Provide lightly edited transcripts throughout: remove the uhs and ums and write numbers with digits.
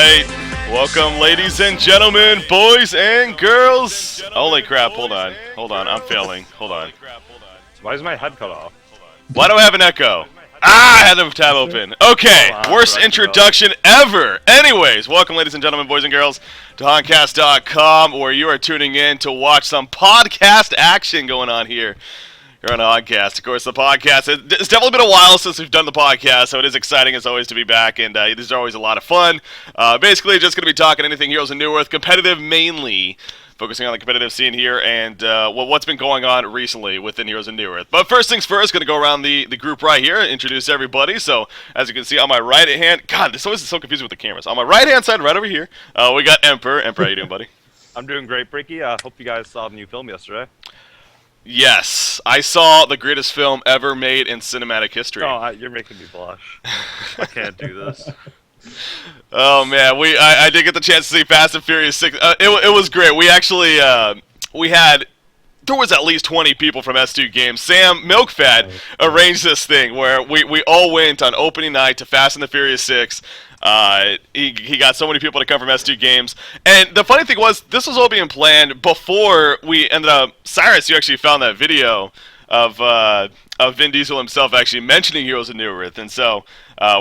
right. Welcome, ladies and gentlemen, boys and girls. Holy crap, hold on. I'm failing. Hold on. Why is my head cut off? Why do I have an echo? I had the tab open. Okay, worst introduction ever. Anyways, welcome, ladies and gentlemen, boys and girls, to Honcast.com, where you are tuning in to watch some podcast action going on here. You're on a Honcast. Of course, the podcast, it's definitely been a while since we've done the podcast, so it is exciting as always to be back, and these are always a lot of fun. Basically, just going to be talking anything Heroes of Newerth, competitive mainly, focusing on the competitive scene here, and what's been going on recently within Heroes of Newerth. But first things first, going to go around the group right here, introduce everybody. So, as you can see on my right hand, God, this always is so confusing with the cameras. On my right-hand side, right over here, we got Emperor. Emperor, how you doing, buddy? I'm doing great, Bricky. Hope you guys saw the new film yesterday. Yes, I saw the greatest film ever made in cinematic history. Oh, you're making me blush. I can't do this. Oh man, I did get the chance to see Fast and Furious 6. It was great. We actually there was at least 20 people from S2 Games. Sam Milkfat arranged this thing where we all went on opening night to Fast and the Furious 6. He got so many people to come from S2 Games. And the funny thing was, this was all being planned before we ended up... Cyrus, you actually found that video of Vin Diesel himself actually mentioning Heroes of Newerth. And so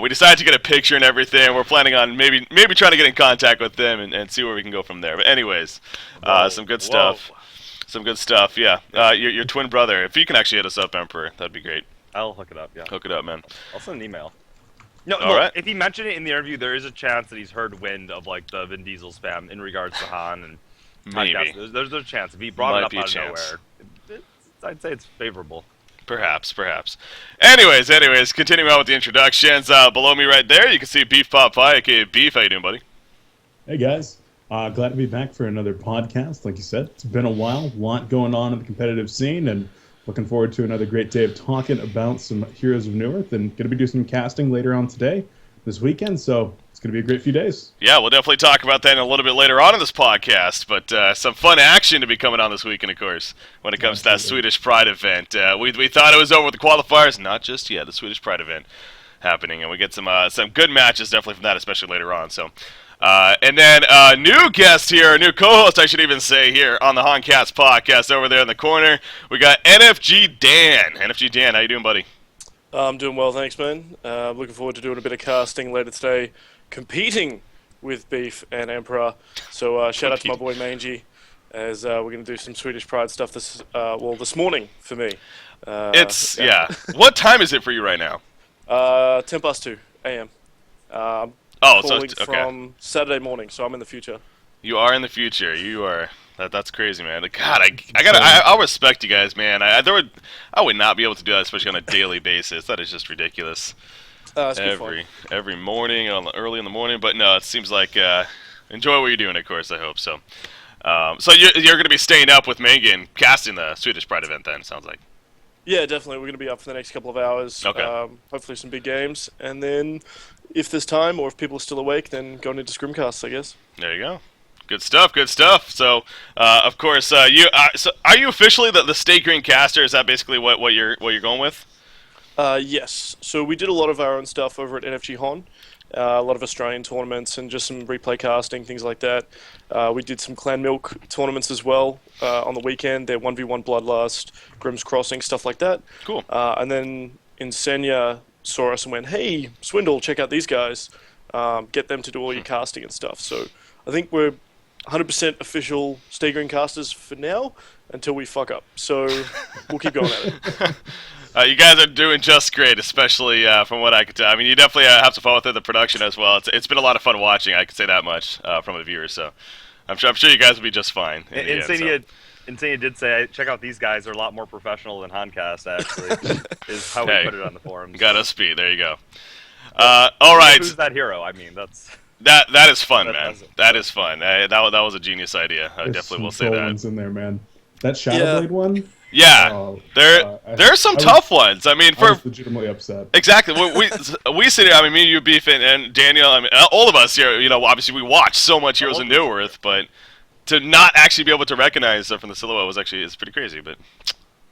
we decided to get a picture and everything. We're planning on maybe trying to get in contact with them and see where we can go from there. But anyways, some good stuff. Some good stuff, yeah. Your twin brother. If you can actually hit us up, Emperor, that'd be great. I'll hook it up, yeah. Hook it up, man. I'll send an email. No, All right. If he mentioned it in the interview, there is a chance that he's heard wind of like the Vin Diesel spam in regards to Han and maybe. There's a chance. If he brought it up out of nowhere, I'd say it's favorable. Perhaps. Anyways, continuing on with the introductions. Below me right there, you can see Beef Pop Pie, aka Beef. How you doing, buddy? Hey, guys. Glad to be back for another podcast. Like you said, it's been a while. A lot going on in the competitive scene, and looking forward to another great day of talking about some Heroes of Newerth, and going to be doing some casting later on today, this weekend, so it's going to be a great few days. Yeah, we'll definitely talk about that a little bit later on in this podcast, but some fun action to be coming on this weekend, of course, when it comes to that Swedish Pride event. We thought it was over with the qualifiers, not just yet, the Swedish Pride event happening, and we get some good matches definitely from that, especially later on, so... and then a new guest here, a new co-host, I should even say, here on the Honcast Podcast over there in the corner. We got NFG Dan. NFG Dan, how you doing, buddy? I'm doing well, thanks, man. Looking forward to doing a bit of casting later today, competing with Beef and Emperor. So shout out to my boy Mangy, as we're going to do some Swedish Pride stuff this morning for me. Yeah. What time is it for you right now? 10 past 2 a.m. Okay. From Saturday morning, so I'm in the future. You are in the future. You are. That's crazy, man. God, I'll respect you guys, man. I would not be able to do that, especially on a daily basis. That is just ridiculous. Every morning, early in the morning. But no, it seems like enjoy what you're doing. Of course, I hope so. So you're going to be staying up with Megan casting the Swedish Pride event. Then it sounds like. Yeah, definitely. We're going to be up for the next couple of hours. Okay. Hopefully some big games, and then if there's time or if people are still awake, then going into scrimcasts, I guess. There you go. Good stuff. So, of course, are you officially the Stay Green caster? Is that basically what you're going with? Yes. So we did a lot of our own stuff over at NFG Hon. A lot of Australian tournaments and just some replay casting, things like that. We did some Clan Milk tournaments as well on the weekend. They're 1v1 Bloodlust, Grimm's Crossing, stuff like that. Cool. And then Insenia saw us and went, hey, Swindle, check out these guys. Get them to do all your casting and stuff. So I think we're 100% official Stay Green casters for now until we fuck up. So we'll keep going at it. You guys are doing just great, especially from what I could tell. I mean, you definitely have to follow through the production as well. It's been a lot of fun watching. I can say that much from the viewers. So I'm sure you guys will be just fine. Insania did say, check out these guys. They're a lot more professional than Honcast, actually, is how we put it on the forums. Got us beat. There you go. All right. Who's that hero? I mean, that's... That is fun, man. That is fun. That was a genius idea. I definitely will say that. Ones in there, man. That Shadowblade one? Yeah, there are some tough ones. I mean, I was legitimately upset. Exactly. We sit here. I mean, me, you, Beef, and Daniel. I mean, all of us here. You know, obviously we watch so much Heroes of Newerth, but to not actually be able to recognize stuff from the silhouette is pretty crazy. But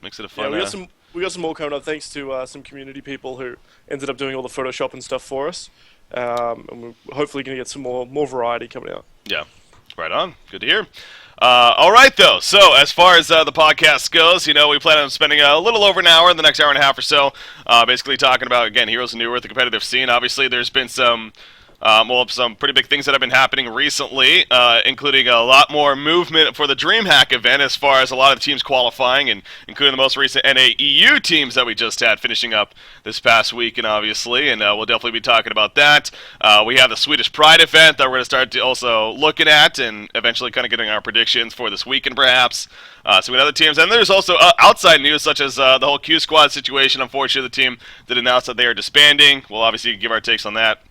makes it a fun. Yeah, we got some more coming up thanks to some community people who ended up doing all the Photoshop and stuff for us. and we're hopefully going to get some more variety coming out. Yeah, right on. Good to hear. All right, though. So as far as the podcast goes, we plan on spending a little over an hour, the next hour and a half or so, basically talking about, again, Heroes of Newerth, the competitive scene. Obviously, there's been some pretty big things that have been happening recently, including a lot more movement for the Dreamhack event as far as a lot of the teams qualifying, and including the most recent NAEU teams that we just had finishing up this past weekend, obviously, and we'll definitely be talking about that. We have the Swedish Pride event that we're going to start also looking at and eventually kind of getting our predictions for this weekend, perhaps. So we have other teams, and there's also outside news such as the whole Q Squad situation. Unfortunately, the team did announce that they are disbanding. We'll obviously give our takes on that,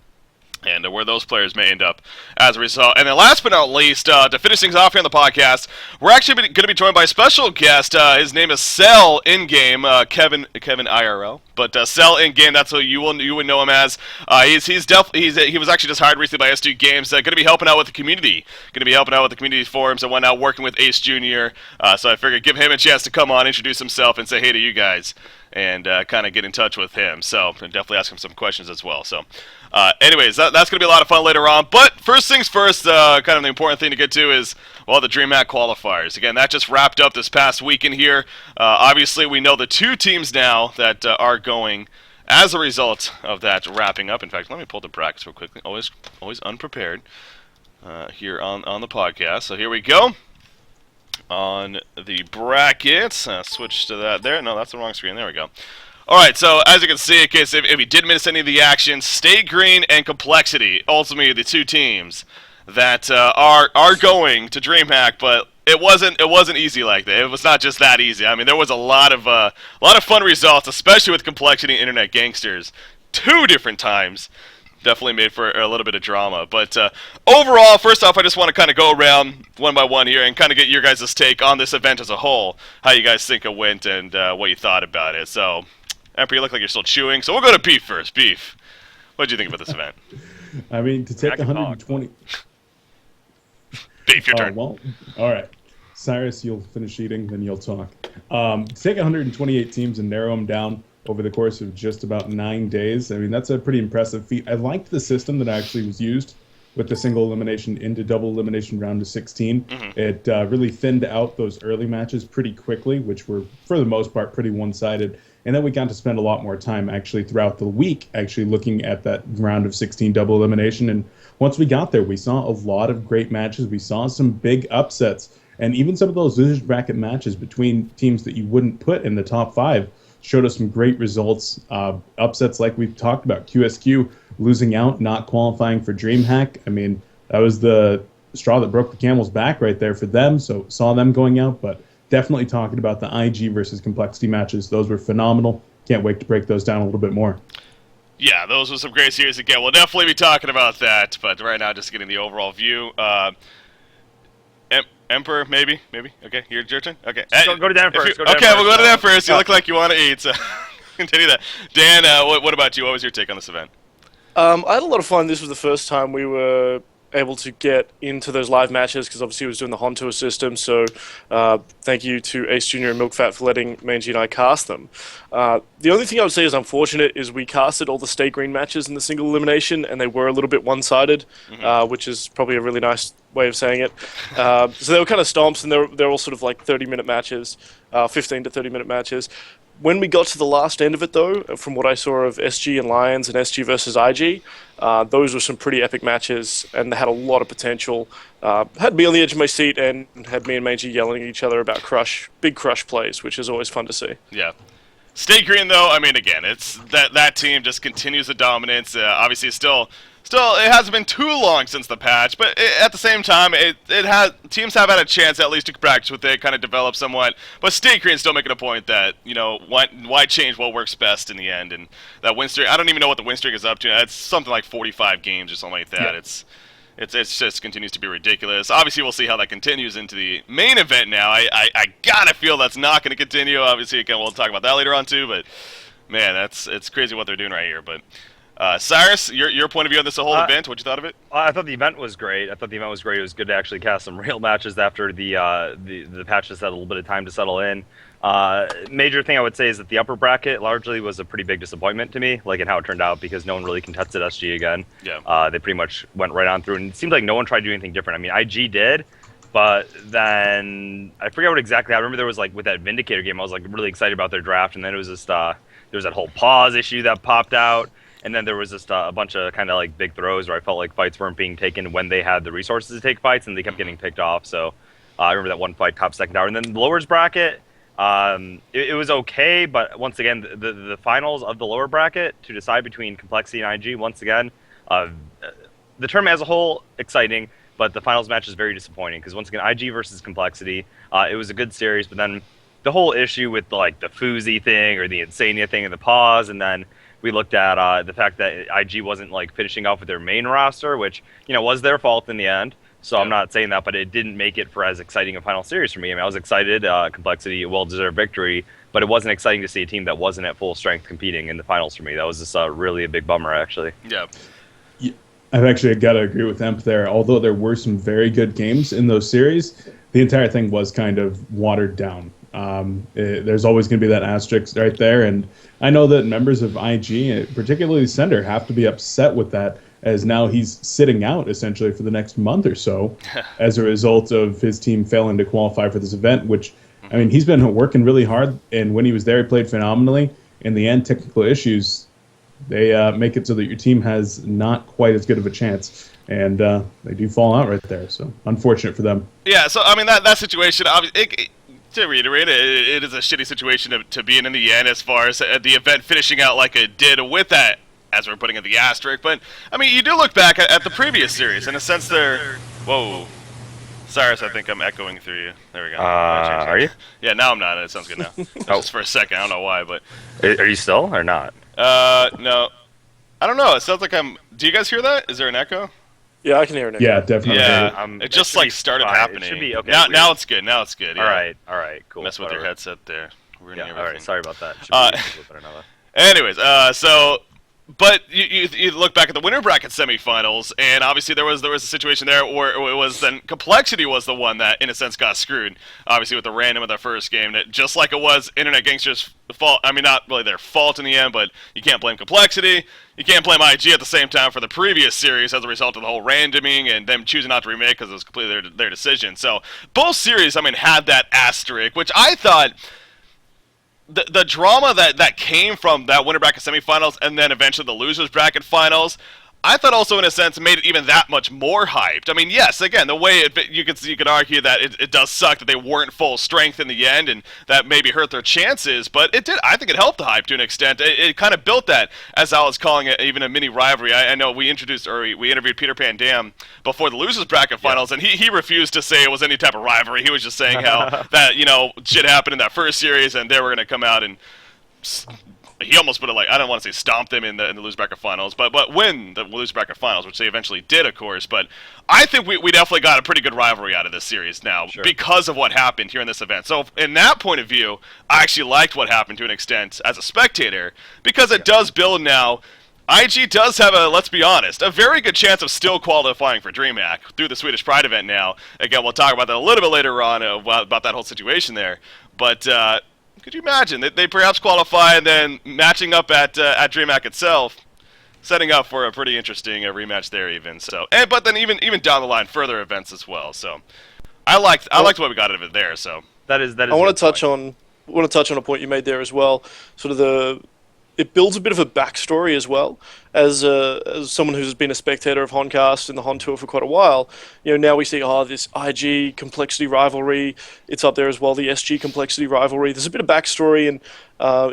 and where those players may end up as a result. And then last but not least, to finish things off here on the podcast, we're actually going to be joined by a special guest. His name is Cell in-game, Kevin IRL. But Cell in-game, that's what you would know him as. He was actually just hired recently by S2 Games. Going to be helping out with the community. Going to be helping out with the community forums and whatnot, working with Ace Jr. So I figured give him a chance to come on, introduce himself, and say hey to you guys, and kind of get in touch with him. So and definitely ask him some questions as well. So anyways, that's going to be a lot of fun later on. But first things first, kind of the important thing to get to is, well, the Dreamhack qualifiers. Again, that just wrapped up this past weekend here. Obviously, we know the two teams now that are going as a result of that wrapping up. In fact, let me pull the brackets real quickly. Always unprepared here on the podcast. So here we go. On the brackets, switch to that there. No, that's the wrong screen. There we go. All right, so as you can see, in case if you did miss any of the action, Stay Green and Complexity, ultimately the two teams that are going to Dreamhack, but it wasn't easy like that. It was not just that easy. I mean, there was a lot of fun results, especially with Complexity and Internet Gangsters, 2 different times. Definitely made for a little bit of drama. But overall, first off, I just want to kind of go around one by one here and kind of get your guys' take on this event as a whole, how you guys think it went and what you thought about it. So, Emperor, you look like you're still chewing, so we'll go to Beef first. Beef, what did you think about this event? I mean, to take 120... Beef, your turn. Well, all right. Cyrus, you'll finish eating, then you'll talk. To take 128 teams and narrow them down over the course of just about 9 days, I mean, that's a pretty impressive feat. I liked the system that actually was used with the single elimination into double elimination round of 16. Mm-hmm. It really thinned out those early matches pretty quickly, which were, for the most part, pretty one-sided. And then we got to spend a lot more time actually throughout the week actually looking at that round of 16 double elimination. And once we got there, we saw a lot of great matches. We saw some big upsets. And even some of those losers bracket matches between teams that you wouldn't put in the top 5 showed us some great results. Upsets like we've talked about. QSQ losing out, not qualifying for Dreamhack. I mean, that was the straw that broke the camel's back right there for them. So saw them going out, but definitely talking about the IG versus Complexity matches. Those were phenomenal. Can't wait to break those down a little bit more. Yeah, those were some great series again. We'll definitely be talking about that, but right now just getting the overall view. Emperor, maybe? Okay, your turn? Okay. Go to Dan first. We'll go to Dan first. You look like you want to eat, so continue that. Dan, what about you? What was your take on this event? I had a lot of fun. This was the first time we were able to get into those live matches because obviously he was doing the Hon Tour system, so thank you to Ace Jr. and Milkfat for letting Mangy and I cast them. The only thing I would say is unfortunate is we casted all the Stay Green matches in the single elimination and they were a little bit one-sided, which is probably a really nice way of saying it. So they were kind of stomps and they're all sort of like 30-minute matches, 15 to 30-minute matches. When we got to the last end of it, though, from what I saw of SG and Lions and SG versus IG, those were some pretty epic matches, and they had a lot of potential. Had me on the edge of my seat, and had me and Mangy yelling at each other about big crush plays, which is always fun to see. Yeah. Stay Green, though, I mean, again, it's that team just continues the dominance. Obviously, still, it hasn't been too long since the patch, but at the same time, teams have had a chance at least to practice with it, kind of develop somewhat. But Stay Green's still making a point that, why change what works best in the end? And that win streak, I don't even know what the win streak is up to. It's something like 45 games or something like that. Yeah. It's just continues to be ridiculous. Obviously, we'll see how that continues into the main event now. I gotta feel that's not going to continue. Obviously, again, we'll talk about that later on too. But man, it's crazy what they're doing right here. But Cyrus, your point of view on this whole event, what you thought of it? I thought the event was great. It was good to actually cast some real matches after the patches had a little bit of time to settle in. Major thing I would say is that the upper bracket largely was a pretty big disappointment to me, like in how it turned out, because no one really contested SG again. Yeah. They pretty much went right on through, and it seems like no one tried to do anything different. I mean, IG did, but then I forget what exactly. I remember there was like with that Vindicator game, I was like really excited about their draft, and then it was just there was that whole pause issue that popped out, and then there was just a bunch of kind of like big throws where I felt like fights weren't being taken when they had the resources to take fights, and they kept getting picked off. So I remember that one fight, top second tower, and then the lowers bracket. It was okay, but once again, the finals of the lower bracket to decide between Complexity and IG, once again, the tournament as a whole, exciting, but the finals match is very disappointing, because once again, IG versus Complexity, it was a good series, but then the whole issue with like the Fuzi thing or the Insania thing and the pause, and then we looked at the fact that IG wasn't like finishing off with their main roster, which, was their fault in the end. So yeah. I'm not saying that, but it didn't make it for as exciting a final series for me. I mean, I was excited, Complexity, well-deserved victory, but it wasn't exciting to see a team that wasn't at full strength competing in the finals for me. That was just really a big bummer, actually. Yeah. I've actually got to agree with Emp there. Although there were some very good games in those series, the entire thing was kind of watered down. There's always going to be that asterisk right there, and I know that members of IG, particularly Sender, have to be upset with that, as now he's sitting out essentially for the next month or so as a result of his team failing to qualify for this event, which, I mean, he's been working really hard, and when he was there, he played phenomenally. In the end, technical issues, they make it so that your team has not quite as good of a chance, and they do fall out right there, so unfortunate for them. Yeah, so, I mean, that situation, obviously, to reiterate, it is a shitty situation to be in the end, as far as the event finishing out like it did with that, as we're putting in the asterisk. But, I mean, you do look back at the previous series, in a sense they're... Whoa. Cyrus, I think I'm echoing through you. There we go. Are you? Yeah, now I'm not. It sounds good now. Just for a second. I don't know why, but... Are you still, or not? No. I don't know. It sounds like I'm... Do you guys hear that? Is there an echo? Yeah, I can hear it now. Yeah, definitely. Yeah, it just like started happening. It should be okay. Now it's good. Now it's good. Yeah. All right, cool. Mess with your headset there. Yeah, all right. Sorry about that. Anyways, but you look back at the winter bracket semifinals, and obviously there was a situation there where it was then Complexity was the one that, in a sense, got screwed. Obviously with the random of the first game, that just like it was Internet Gangsters' fault. I mean, not really their fault in the end, but you can't blame Complexity. You can't blame IG at the same time for the previous series as a result of the whole randoming and them choosing not to remake because it was completely their decision. So both series, I mean, had that asterisk, which I thought. The drama that came from that winter bracket semifinals and then eventually the losers bracket finals, I thought also in a sense made it even that much more hyped. I mean, yes, again, the way you could argue that it does suck that they weren't full strength in the end and that maybe hurt their chances, but it did. I think it helped the hype to an extent. It kind of built that, as I was calling it, even a mini rivalry. I know we interviewed Peter Pan Dam before the losers bracket finals, and he refused to say it was any type of rivalry. He was just saying how that shit happened in that first series and they were going to come out and. He almost put it like, I don't want to say stomp them in the loser bracket finals, but win the loser bracket finals, which they eventually did, of course. But I think we definitely got a pretty good rivalry out of this series now because of what happened here in this event. So in that point of view, I actually liked what happened to an extent as a spectator because it does build now. IG does have let's be honest, a very good chance of still qualifying for Dreamhack through the Swedish Pride event now. Again, we'll talk about that a little bit later on about that whole situation there. But could you imagine that they perhaps qualify and then matching up at DreamHack itself, setting up for a pretty interesting rematch there even. So, but then even down the line, further events as well. So, I liked what we got out of it there. So that is. I want to touch on a point you made there as well. Sort of it builds a bit of a backstory as well. As someone who's been a spectator of Honcast and the Hon Tour for quite a while, now we see this IG Complexity rivalry. It's up there as well, the SG Complexity rivalry. There's a bit of backstory, and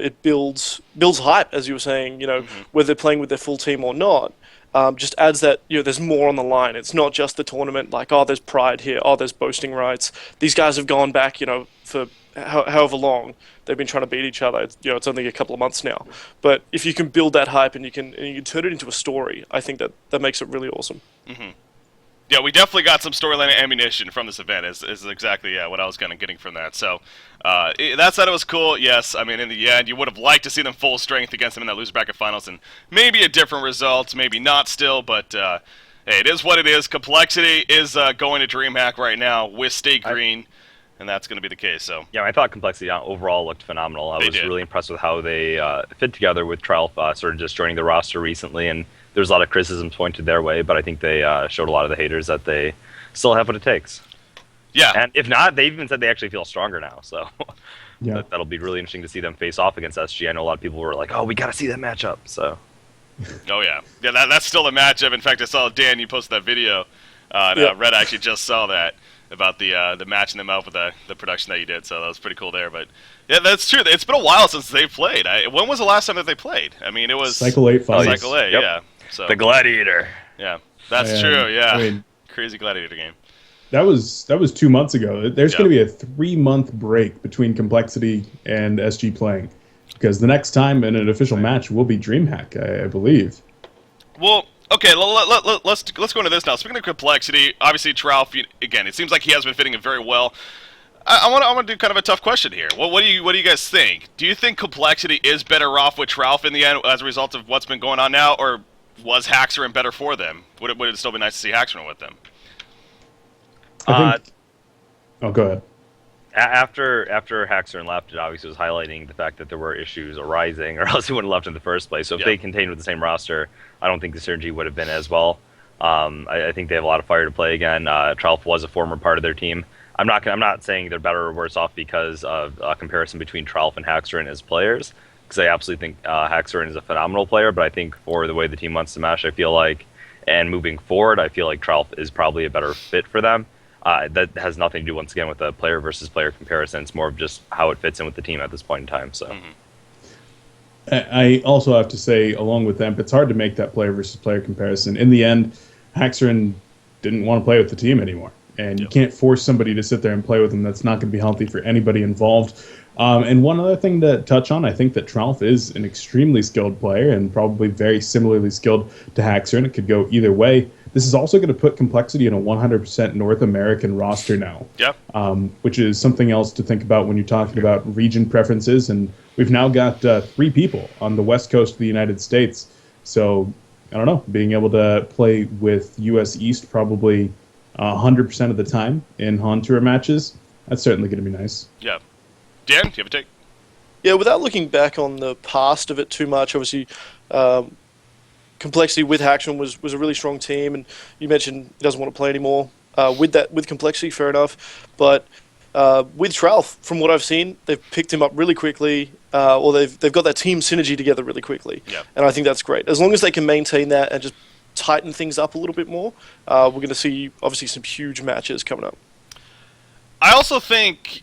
it builds hype, as you were saying. Whether they're playing with their full team or not, just adds that there's more on the line. It's not just the tournament. Like, there's pride here. There's boasting rights. These guys have gone back, for however long they've been trying to beat each other. It's only a couple of months now, but if you can build that hype and you can turn it into a story, I think that makes it really awesome. Mm-hmm. Yeah, we definitely got some storyline ammunition from this event. Is exactly what I was kind of getting from that. So that said, it was cool. Yes, I mean in the end, you would have liked to see them full strength against them in that loser bracket finals, and maybe a different result, maybe not still, but. Hey, it is what it is. Complexity is going to DreamHack right now with State Green. and that's going to be the case. So yeah, I thought Complexity overall looked phenomenal. I was really impressed with how they fit together with Tralf sort of just joining the roster recently, and there's a lot of criticisms pointed their way, but I think they showed a lot of the haters that they still have what it takes. Yeah. And if not, they even said they actually feel stronger now, so Yeah. that'll be really interesting to see them face off against SG. I know a lot of people were like, oh, we got to see that matchup, so... Oh, yeah. Yeah, that's still the matchup. In fact, I saw, Dan, you posted that video. Red actually just saw that about the matching them up with the production that you did, so that was pretty cool there. But, yeah, that's true. It's been a while since they played. When was the last time that they played? I mean, it was... Cycle 8 fights. Cycle 8, Yep. yeah. So, The Gladiator. yeah, that's true, yeah. I mean, crazy Gladiator game. that was 2 months ago. There's going to be a 3-month break between Complexity and SG playing, because the next time in an official match will be DreamHack, I believe. Well, okay, let's go into this now. Speaking of Complexity, obviously Tralf, again, it seems like he has been fitting it very well. I want to do kind of a tough question here. What do you guys think? Do you think Complexity is better off with Tralf in the end as a result of what's been going on now, or was Haxerin better for them? Would it still be nice to see Haxerin with them? I think... Oh, go ahead. After Haxerin left, it obviously was highlighting the fact that there were issues arising, or else he wouldn't have left in the first place. So if they continued with the same roster, I don't think the synergy would have been as well. I think they have a lot of fire to play again. Tralf was a former part of their team. I'm not saying they're better or worse off because of a comparison between Tralf and Haxerin as players, because I absolutely think Haxerin is a phenomenal player. But I think for the way the team wants to mesh, I feel like, and moving forward, I feel like Tralf is probably a better fit for them. That has nothing to do, once again, with the player versus player comparison. It's more of just how it fits in with the team at this point in time. So, I also have to say, along with them, it's hard to make that player versus player comparison. In the end, Haxerin didn't want to play with the team anymore, and you can't force somebody to sit there and play with them. That's not going to be healthy for anybody involved. And one other thing to touch on, I think that Tralf is an extremely skilled player and probably very similarly skilled to Haxerin. It could go either way. This is also going to put Complexity in a 100% North American roster now, which is something else to think about when you're talking about region preferences. And we've now got 3 people on the west coast of the United States. So, I don't know, being able to play with US East probably 100% of the time in Han Tour matches, that's certainly going to be nice. Yeah. Dan, do you have a take? Yeah, without looking back on the past of it too much, obviously, Complexity with Haxerin was a really strong team, and you mentioned he doesn't want to play anymore. With Complexity, fair enough, but with Tralf, from what I've seen, they've picked him up really quickly, or they've got that team synergy together really quickly, and I think that's great. As long as they can maintain that and just tighten things up a little bit more, we're going to see obviously some huge matches coming up. I also think,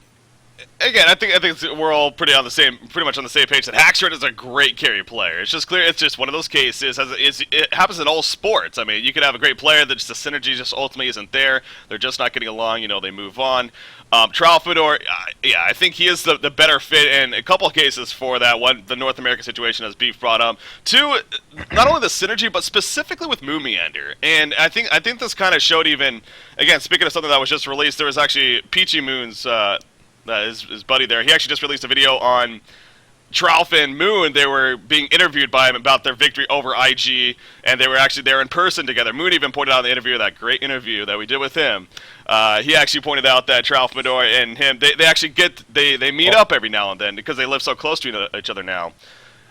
again, I think we're all pretty much on the same page that Haxerin is a great carry player. It's just clear. It's just one of those cases. It happens in all sports. I mean, you could have a great player that just the synergy just ultimately isn't there. They're just not getting along. They move on. Tralfador, I think he is the better fit in a couple of cases for that one. The North American situation, as Beef brought up. 2, not only the synergy, but specifically with Moon Meander. And I think this kind of showed even, again, speaking of something that was just released, there was actually Peachy Moon's his buddy there. He actually just released a video on Tralf and Moon. They were being interviewed by him about their victory over IG, and they were actually there in person together. Moon even pointed out in the interview, that great interview that we did with him. He actually pointed out that Tralfador and him, they actually they meet up every now and then because they live so close to each other now.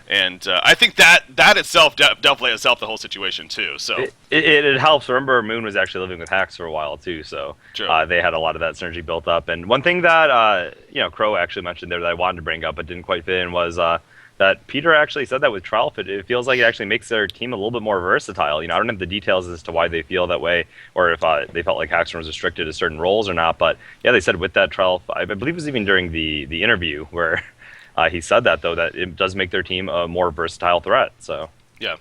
And I think that itself definitely has helped the whole situation too. So it helps. Remember, Moon was actually living with Hax for a while too, so they had a lot of that synergy built up. And one thing that Crow actually mentioned there that I wanted to bring up but didn't quite fit in was that Peter actually said that with Tralf, it feels like it actually makes their team a little bit more versatile. I don't have the details as to why they feel that way, or if they felt like Haxerin was restricted to certain roles or not. But yeah, they said with that Tralf, I believe it was even during the interview where. He said that, though, that it does make their team a more versatile threat. So yeah,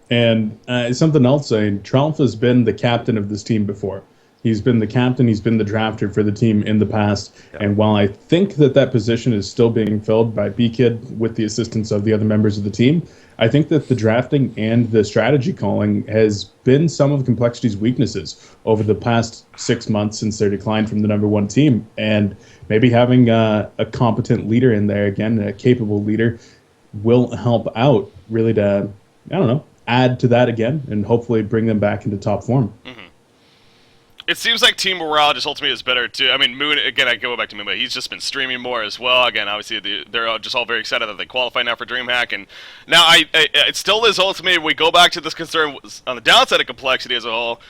and something else. Tralf has been the captain of this team before. He's been the captain. He's been the drafter for the team in the past. Yeah. And while I think that position is still being filled by B-Kid with the assistance of the other members of the team, I think that the drafting and the strategy calling has been some of Complexity's weaknesses over the past 6 months since their decline from the #1 team. And maybe having a competent leader in there, again, a capable leader, will help out really to, add to that again and hopefully bring them back into top form. Mm-hmm. It seems like team morale just ultimately is better too. I mean, Moon, again, I go back to Moon, but he's just been streaming more as well. Again, obviously, they're all just all very excited that they qualify now for DreamHack. And now it still is ultimately, we go back to this concern on the downside of complexity as a whole,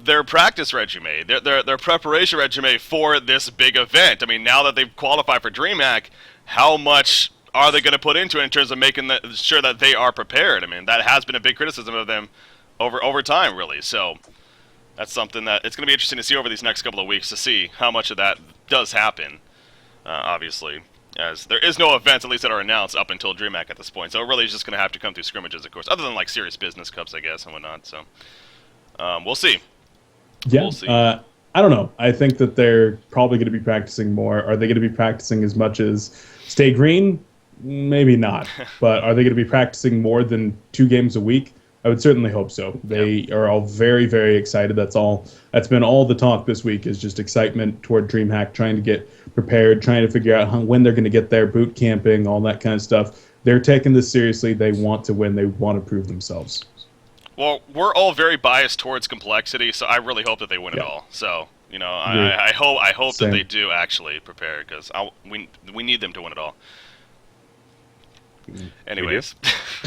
their practice resume, their preparation resume for this big event. I mean, now that they've qualified for DreamHack, how much are they going to put into it in terms of making sure that they are prepared? I mean, that has been a big criticism of them over time, really. So that's something that it's going to be interesting to see over these next couple of weeks to see how much of that does happen, obviously, as there is no events, at least that are announced, up until DreamHack at this point. So it really is just going to have to come through scrimmages, of course, other than like serious business cups, I guess, and whatnot. So we'll see. Yeah, We'll see. I don't know. I think that they're probably going to be practicing more. Are they going to be practicing as much as Stay Green? Maybe not. But are they going to be practicing more than 2 games a week? I would certainly hope so. They are all very, very excited. That's been all the talk this week, is just excitement toward DreamHack, trying to get prepared, trying to figure out when they're going to get there, boot camping, all that kind of stuff. They're taking this seriously. They want to win. They want to prove themselves. Well, we're all very biased towards complexity, so I really hope that they win it all. So, you know, I hope that they do actually prepare, because we need them to win it all. Anyways,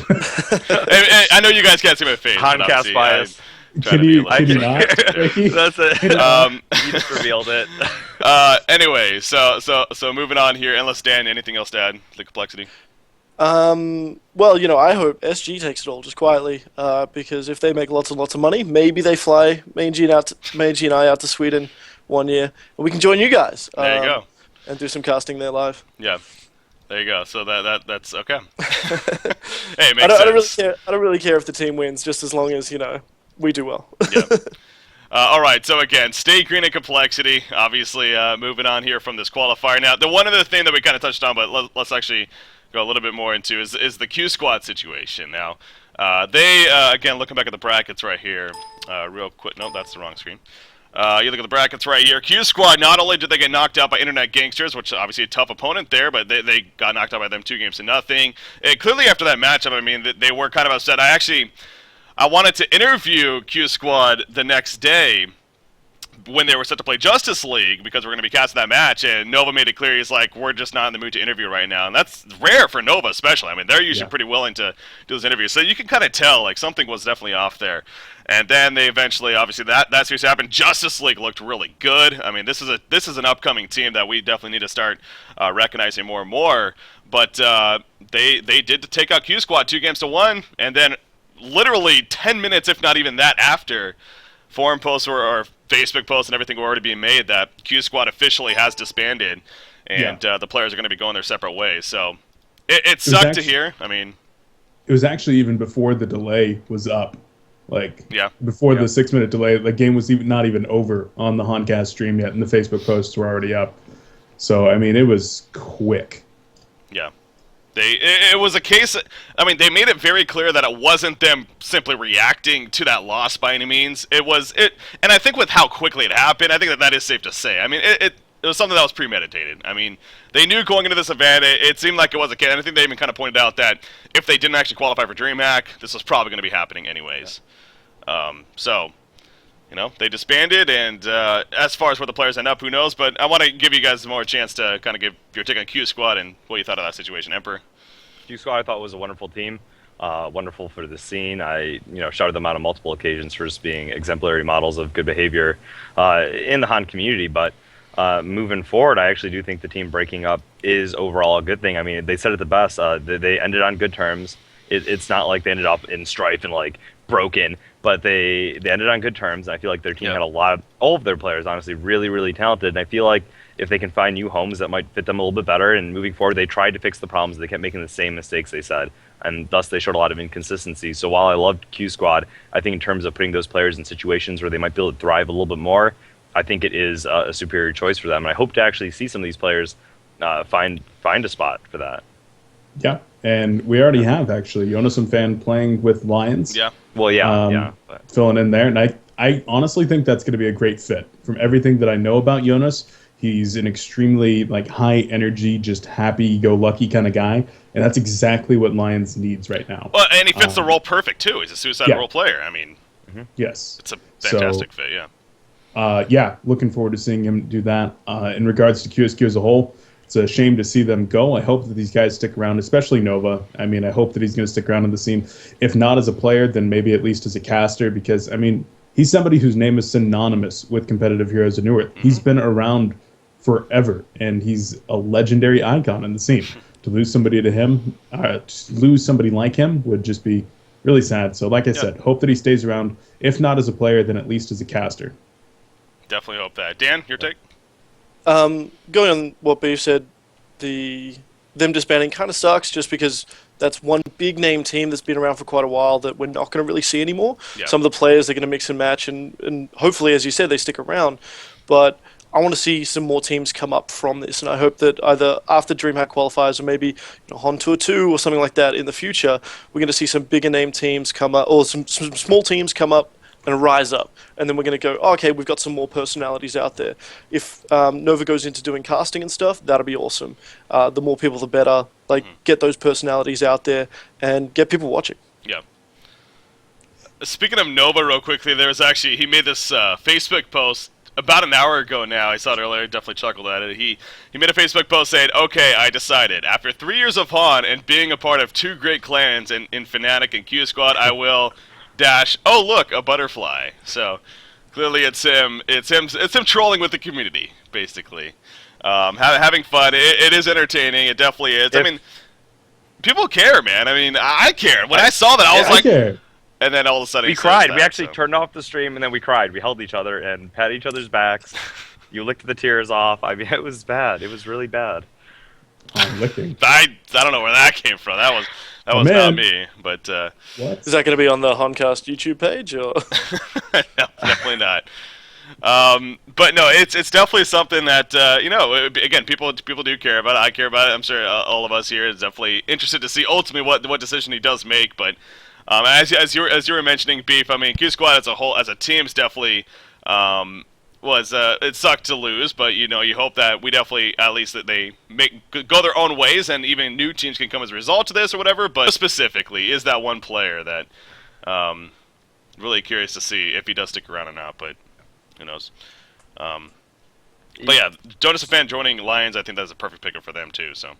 I know you guys can't see my face. Honcast bias. Can you not? Ricky? That's it. You just revealed it. Anyway, so moving on here. Unless Dan, anything else to add to the complexity? Well, you know, I hope SG takes it all just quietly, because if they make lots and lots of money, maybe they fly Mangy and I out to Sweden one year, and we can join you guys. There you go. And do some casting there live. Yeah. There you go. So that's okay. Hey, it I makes sense. don't really care if the team wins, just as long as, you know, we do well. Yeah. All right. So again, Stay Green and complexity. Obviously, moving on here from this qualifier. Now, the one other thing that we kind of touched on, but let's actually go a little bit more into is the Q Squad situation. Now, they again, looking back at the brackets right here, real quick. No, that's the wrong screen. You look at the brackets right here. Q Squad, not only did they get knocked out by Internet Gangsters, which is obviously a tough opponent there, but they got knocked out by them 2-0. And clearly after that matchup, I mean, they were kind of upset. I wanted to interview Q Squad the next day when they were set to play Justice League, because we're going to be casting that match, and Nova made it clear, he's like, we're just not in the mood to interview right now. And that's rare for Nova especially. I mean, they're usually pretty willing to do those interviews. So you can kind of tell, like, something was definitely off there. And then they eventually, obviously, that series happened. Justice League looked really good. I mean, this is an upcoming team that we definitely need to start recognizing more and more. But they did take out Q Squad 2-1, and then literally 10 minutes, if not even that, after forum posts or Facebook posts and everything were already being made that Q Squad officially has disbanded, and the players are going to be going their separate ways. So it sucked to hear. I mean, it was actually even before the delay was up. Like, before the 6-minute delay, the game was not even over on the Honcast stream yet, and the Facebook posts were already up. So, I mean, it was quick. Yeah. It was a case, I mean, they made it very clear that it wasn't them simply reacting to that loss by any means. And I think with how quickly it happened, I think that is safe to say. I mean, it was something that was premeditated. I mean, they knew going into this event, it seemed like it was a case. And I think they even kind of pointed out that if they didn't actually qualify for DreamHack, this was probably going to be happening anyways. So, you know, they disbanded, and as far as where the players end up, who knows? But I want to give you guys more chance to kind of give your take on Q Squad and what you thought of that situation. Emperor? Q Squad, I thought, was a wonderful team. Wonderful for the scene. I shouted them out on multiple occasions for just being exemplary models of good behavior in the Han community. But moving forward, I actually do think the team breaking up is overall a good thing. I mean, they said it the best. They ended on good terms. It's not like they ended up in strife and like broken, but they ended on good terms. And I feel like their team had all of their players, honestly, really, really talented. And I feel like if they can find new homes that might fit them a little bit better, and moving forward, they tried to fix the problems. They kept making the same mistakes, they said, and thus they showed a lot of inconsistency. So while I loved Q Squad, I think in terms of putting those players in situations where they might be able to thrive a little bit more, I think it is a superior choice for them. And I hope to actually see some of these players find a spot for that. Yeah, and we already have, actually. Jonas and Fan playing with Lions. Yeah. Well, filling in there. And I honestly think that's going to be a great fit. From everything that I know about Jonas, he's an extremely high energy, just happy-go-lucky kind of guy. And that's exactly what Lions needs right now. Well, and he fits the role perfect, too. He's a suicide role player. I mean, yes, it's a fantastic fit, yeah. yeah, looking forward to seeing him do that. In regards to QSQ as a whole, it's a shame to see them go. I hope that these guys stick around, especially Nova. I mean, I hope that he's going to stick around in the scene. If not as a player, then maybe at least as a caster, because, I mean, he's somebody whose name is synonymous with competitive heroes of Newerth. He's been around forever, and he's a legendary icon in the scene. To lose somebody to him, to lose somebody like him would just be really sad. So like I said, hope that he stays around. If not as a player, then at least as a caster. Definitely hope that. Dan, your take? Going on what Beef said, them disbanding kind of sucks just because that's one big name team that's been around for quite a while that we're not going to really see anymore. Yeah. Some of the players are going to mix and match, and hopefully, as you said, they stick around. But I want to see some more teams come up from this, and I hope that either after Dreamhack qualifiers or maybe Hon Tour 2 or something like that in the future, we're going to see some bigger name teams come up, or some small teams come up and rise up, and then we're going to go, oh, okay, we've got some more personalities out there. If Nova goes into doing casting and stuff, that'll be awesome. The more people, the better. Like, get those personalities out there and get people watching. Yeah. Speaking of Nova real quickly, he made this Facebook post about an hour ago now. I saw it earlier, definitely chuckled at it. He made a Facebook post saying, okay, I decided. After 3 years of Hon and being a part of two great clans in Fnatic and Q Squad, I will... oh look, a butterfly. So clearly it's him trolling with the community, basically. Having fun. It is entertaining. It definitely is. I mean, people care, man. I mean, I care. When I saw that, I was like, care. And then all of a sudden we cried. We actually turned off the stream and then we cried. We held each other and patted each other's backs. You licked the tears off. I mean, it was bad. It was really bad. Licking. I don't know where that came from. That was not me, but what? Is that going to be on the Honcast YouTube page, or? No, definitely not. But no, it's definitely something that again, people do care about it. I care about it. I'm sure all of us here is definitely interested to see ultimately what decision he does make. But as you were mentioning, Beef, I mean, Q Squad as a whole, as a team, is definitely it sucked to lose, but you hope that we definitely, at least that they go their own ways, and even new teams can come as a result of this or whatever. But specifically, is that one player that really curious to see if he does stick around or not, but who knows. But yeah, Jonas Fan joining Lions, I think that's a perfect pickup for them too. So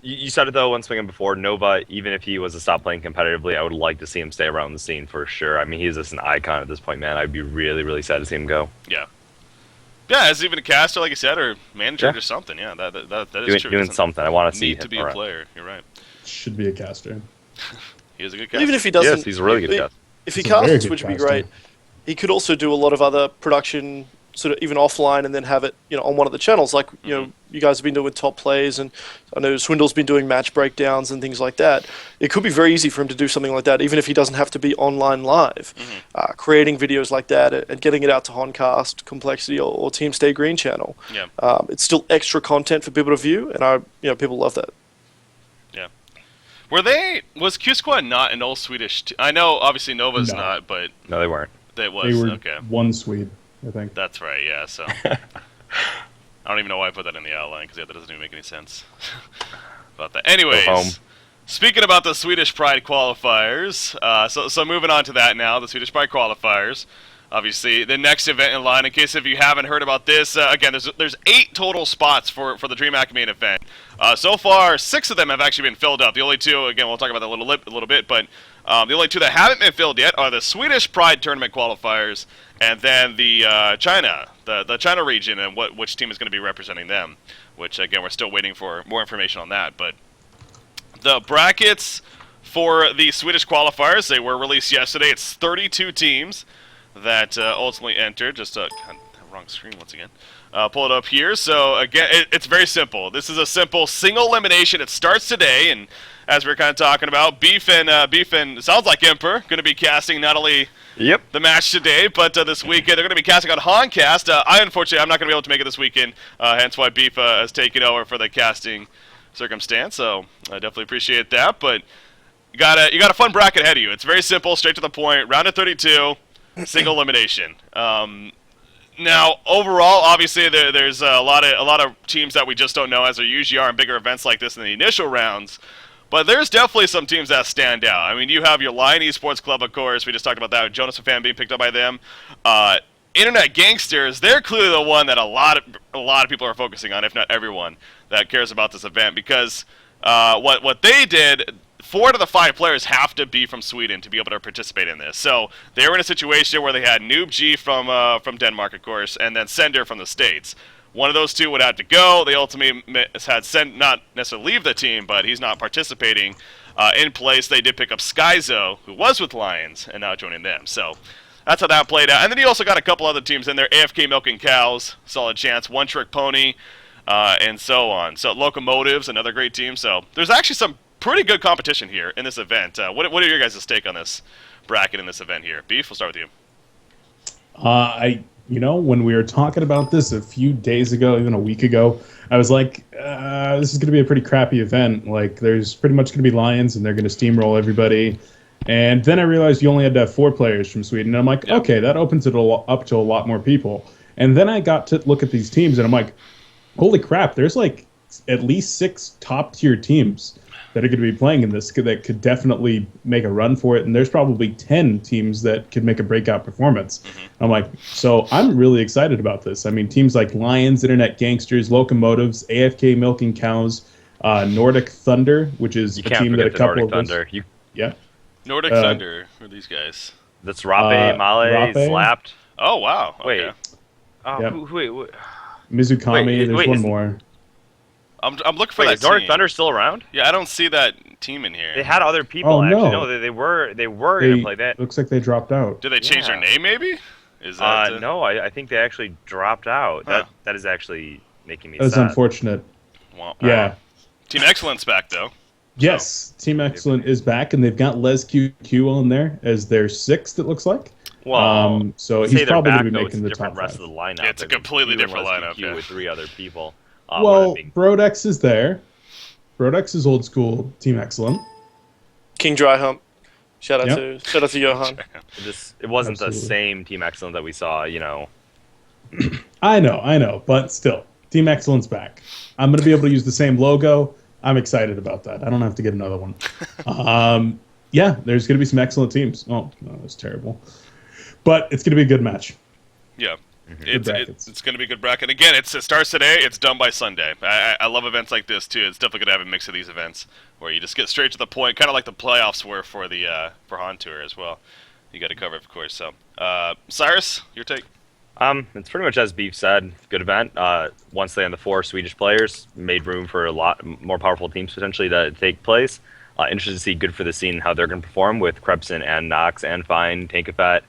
you said it though once again before, Nova, even if he was to stop playing competitively, I would like to see him stay around the scene for sure. I mean, he's just an icon at this point, man. I'd be really, really sad to see him go. Yeah, as even a caster, like you said, or manager or something. Yeah, that is true. Doing something. I want to see him to be a player. You're right. Should be a caster. He is a good caster. Even if he doesn't, yes, he's a really good caster. If he casts, which would be great, he could also do a lot of other production, sort of even offline, and then have it, on one of the channels, like you guys have been doing with top plays, and I know Swindle's been doing match breakdowns and things like that. It could be very easy for him to do something like that, even if he doesn't have to be online live. Creating videos like that and getting it out to Honcast, Complexity, or Team Stay Green channel. Yeah. It's still extra content for people to view, and people love that. Yeah. Was Q Squad not an old Swedish I know obviously Nova's not, but no, they weren't. They were okay. One Swede, I think. That's right, yeah, so I don't even know why I put that in the outline, because that doesn't even make any sense about that. Anyways, speaking about the Swedish Pride qualifiers, so moving on to that now, the Swedish Pride qualifiers. Obviously, the next event in line, in case if you haven't heard about this, again, there's 8 total spots for the Dreamhack main event. So far, 6 of them have actually been filled up. The only 2, again, we'll talk about that a little bit, but the only 2 that haven't been filled yet are the Swedish Pride tournament qualifiers, and then the China, the China region, and which team is going to be representing them. Which, again, we're still waiting for more information on that. But the brackets for the Swedish qualifiers, they were released yesterday. It's 32 teams that ultimately entered. Just wrong screen once again. Pull it up here. So again, it's very simple. This is a simple single elimination. It starts today, and as we're kind of talking about, Beef and sounds like Emperor going to be casting not only the match today, but this weekend they're going to be casting on Honcast. Unfortunately, I'm not going to be able to make it this weekend, hence why Beef has taken over for the casting circumstance. So I definitely appreciate that. But you got a fun bracket ahead of you. It's very simple, straight to the point. Round of 32. Single elimination. Now, overall, obviously, there's a lot of teams that we just don't know, as there usually are in bigger events like this in the initial rounds. But there's definitely some teams that stand out. I mean, you have your Lion Esports Club, of course. We just talked about that. Jonas Fan being picked up by them. Internet Gangsters, they're clearly the one that a lot of people are focusing on, if not everyone that cares about this event, because what they did, 4 out of the 5 players have to be from Sweden to be able to participate in this. So they were in a situation where they had Noob G from Denmark, of course, and then Sender from the States. One of those 2 would have to go. They ultimately had not necessarily leave the team, but he's not participating. In place, they did pick up Skyzo, who was with Lions, and now joining them. So that's how that played out. And then he also got a couple other teams in there. AFK Milking Cows, solid chance. One Trick Pony, and so on. So Locomotives, another great team. So there's actually some pretty good competition here in this event. What are your guys' take on this bracket in this event here? Beef, we'll start with you. When we were talking about this a few days ago, even a week ago, I was like, this is going to be a pretty crappy event. Like, there's pretty much going to be Lions, and they're going to steamroll everybody. And then I realized you only had to have 4 players from Sweden. And I'm like, okay, that opens it up to a lot more people. And then I got to look at these teams, and I'm like, holy crap, there's like at least 6 top-tier teams that are going to be playing in this that could definitely make a run for it. And there's probably 10 teams that could make a breakout performance. Mm-hmm. I'm like, so I'm really excited about this. I mean, teams like Lions, Internet Gangsters, Locomotives, AFK Milking Cows, Nordic Thunder, which is a team that a couple Nordic of Thunder. Yeah. Nordic Thunder, who are these guys? That's Rape, Male, Slapped. Oh, wow. Okay. Wait. Oh, Yep. wait. Mizukami, there's one more. I'm looking for Wait, that is Nordic team. Thunder still around? Yeah, I don't see that team in here. They had other people, Oh, actually. no. No, they were going to play that. Looks like they dropped out. Did they change their Yeah. name, maybe? Is that No, I think they actually dropped out. Huh. That is actually making me That's sad. unfortunate. Well, Yeah. Team Excellence back, though. Yes, Team Excellent is back, and they've got Les QQ on there as their 6th, it looks like. Well, So say he's they're probably back, going to be though, making the it's a different top rest 5. of the lineup. Yeah, it's a They've been completely doing different Les lineup, QQ yeah. with 3 other people. Well, Brodex is there. Brodex is old school Team Excellent. King Dry Hump. Shout out Yep. to Johan. It wasn't Absolutely. the same Team Excellent that we saw, I know, but still, Team Excellent's back. I'm going to be able to use the same logo. I'm excited about that. I don't have to get another one. Yeah, there's going to be some excellent teams. Oh, no, that's terrible. But it's going to be a good match. Yeah. Good brackets. It's going to be a good bracket. Again, it starts today. It's done by Sunday. I love events like this, too. It's definitely going to have a mix of these events where you just get straight to the point, kind of like the playoffs were for the for Han Tour as well. You got to cover it, of course. So, Cyrus, your take? It's pretty much as Beef said. Good event. Once they had the 4 Swedish players, made room for a lot more powerful teams potentially to take place. Interested to see good for the scene how they're going to perform with Krebsen and Nox and Fine, Tankafat,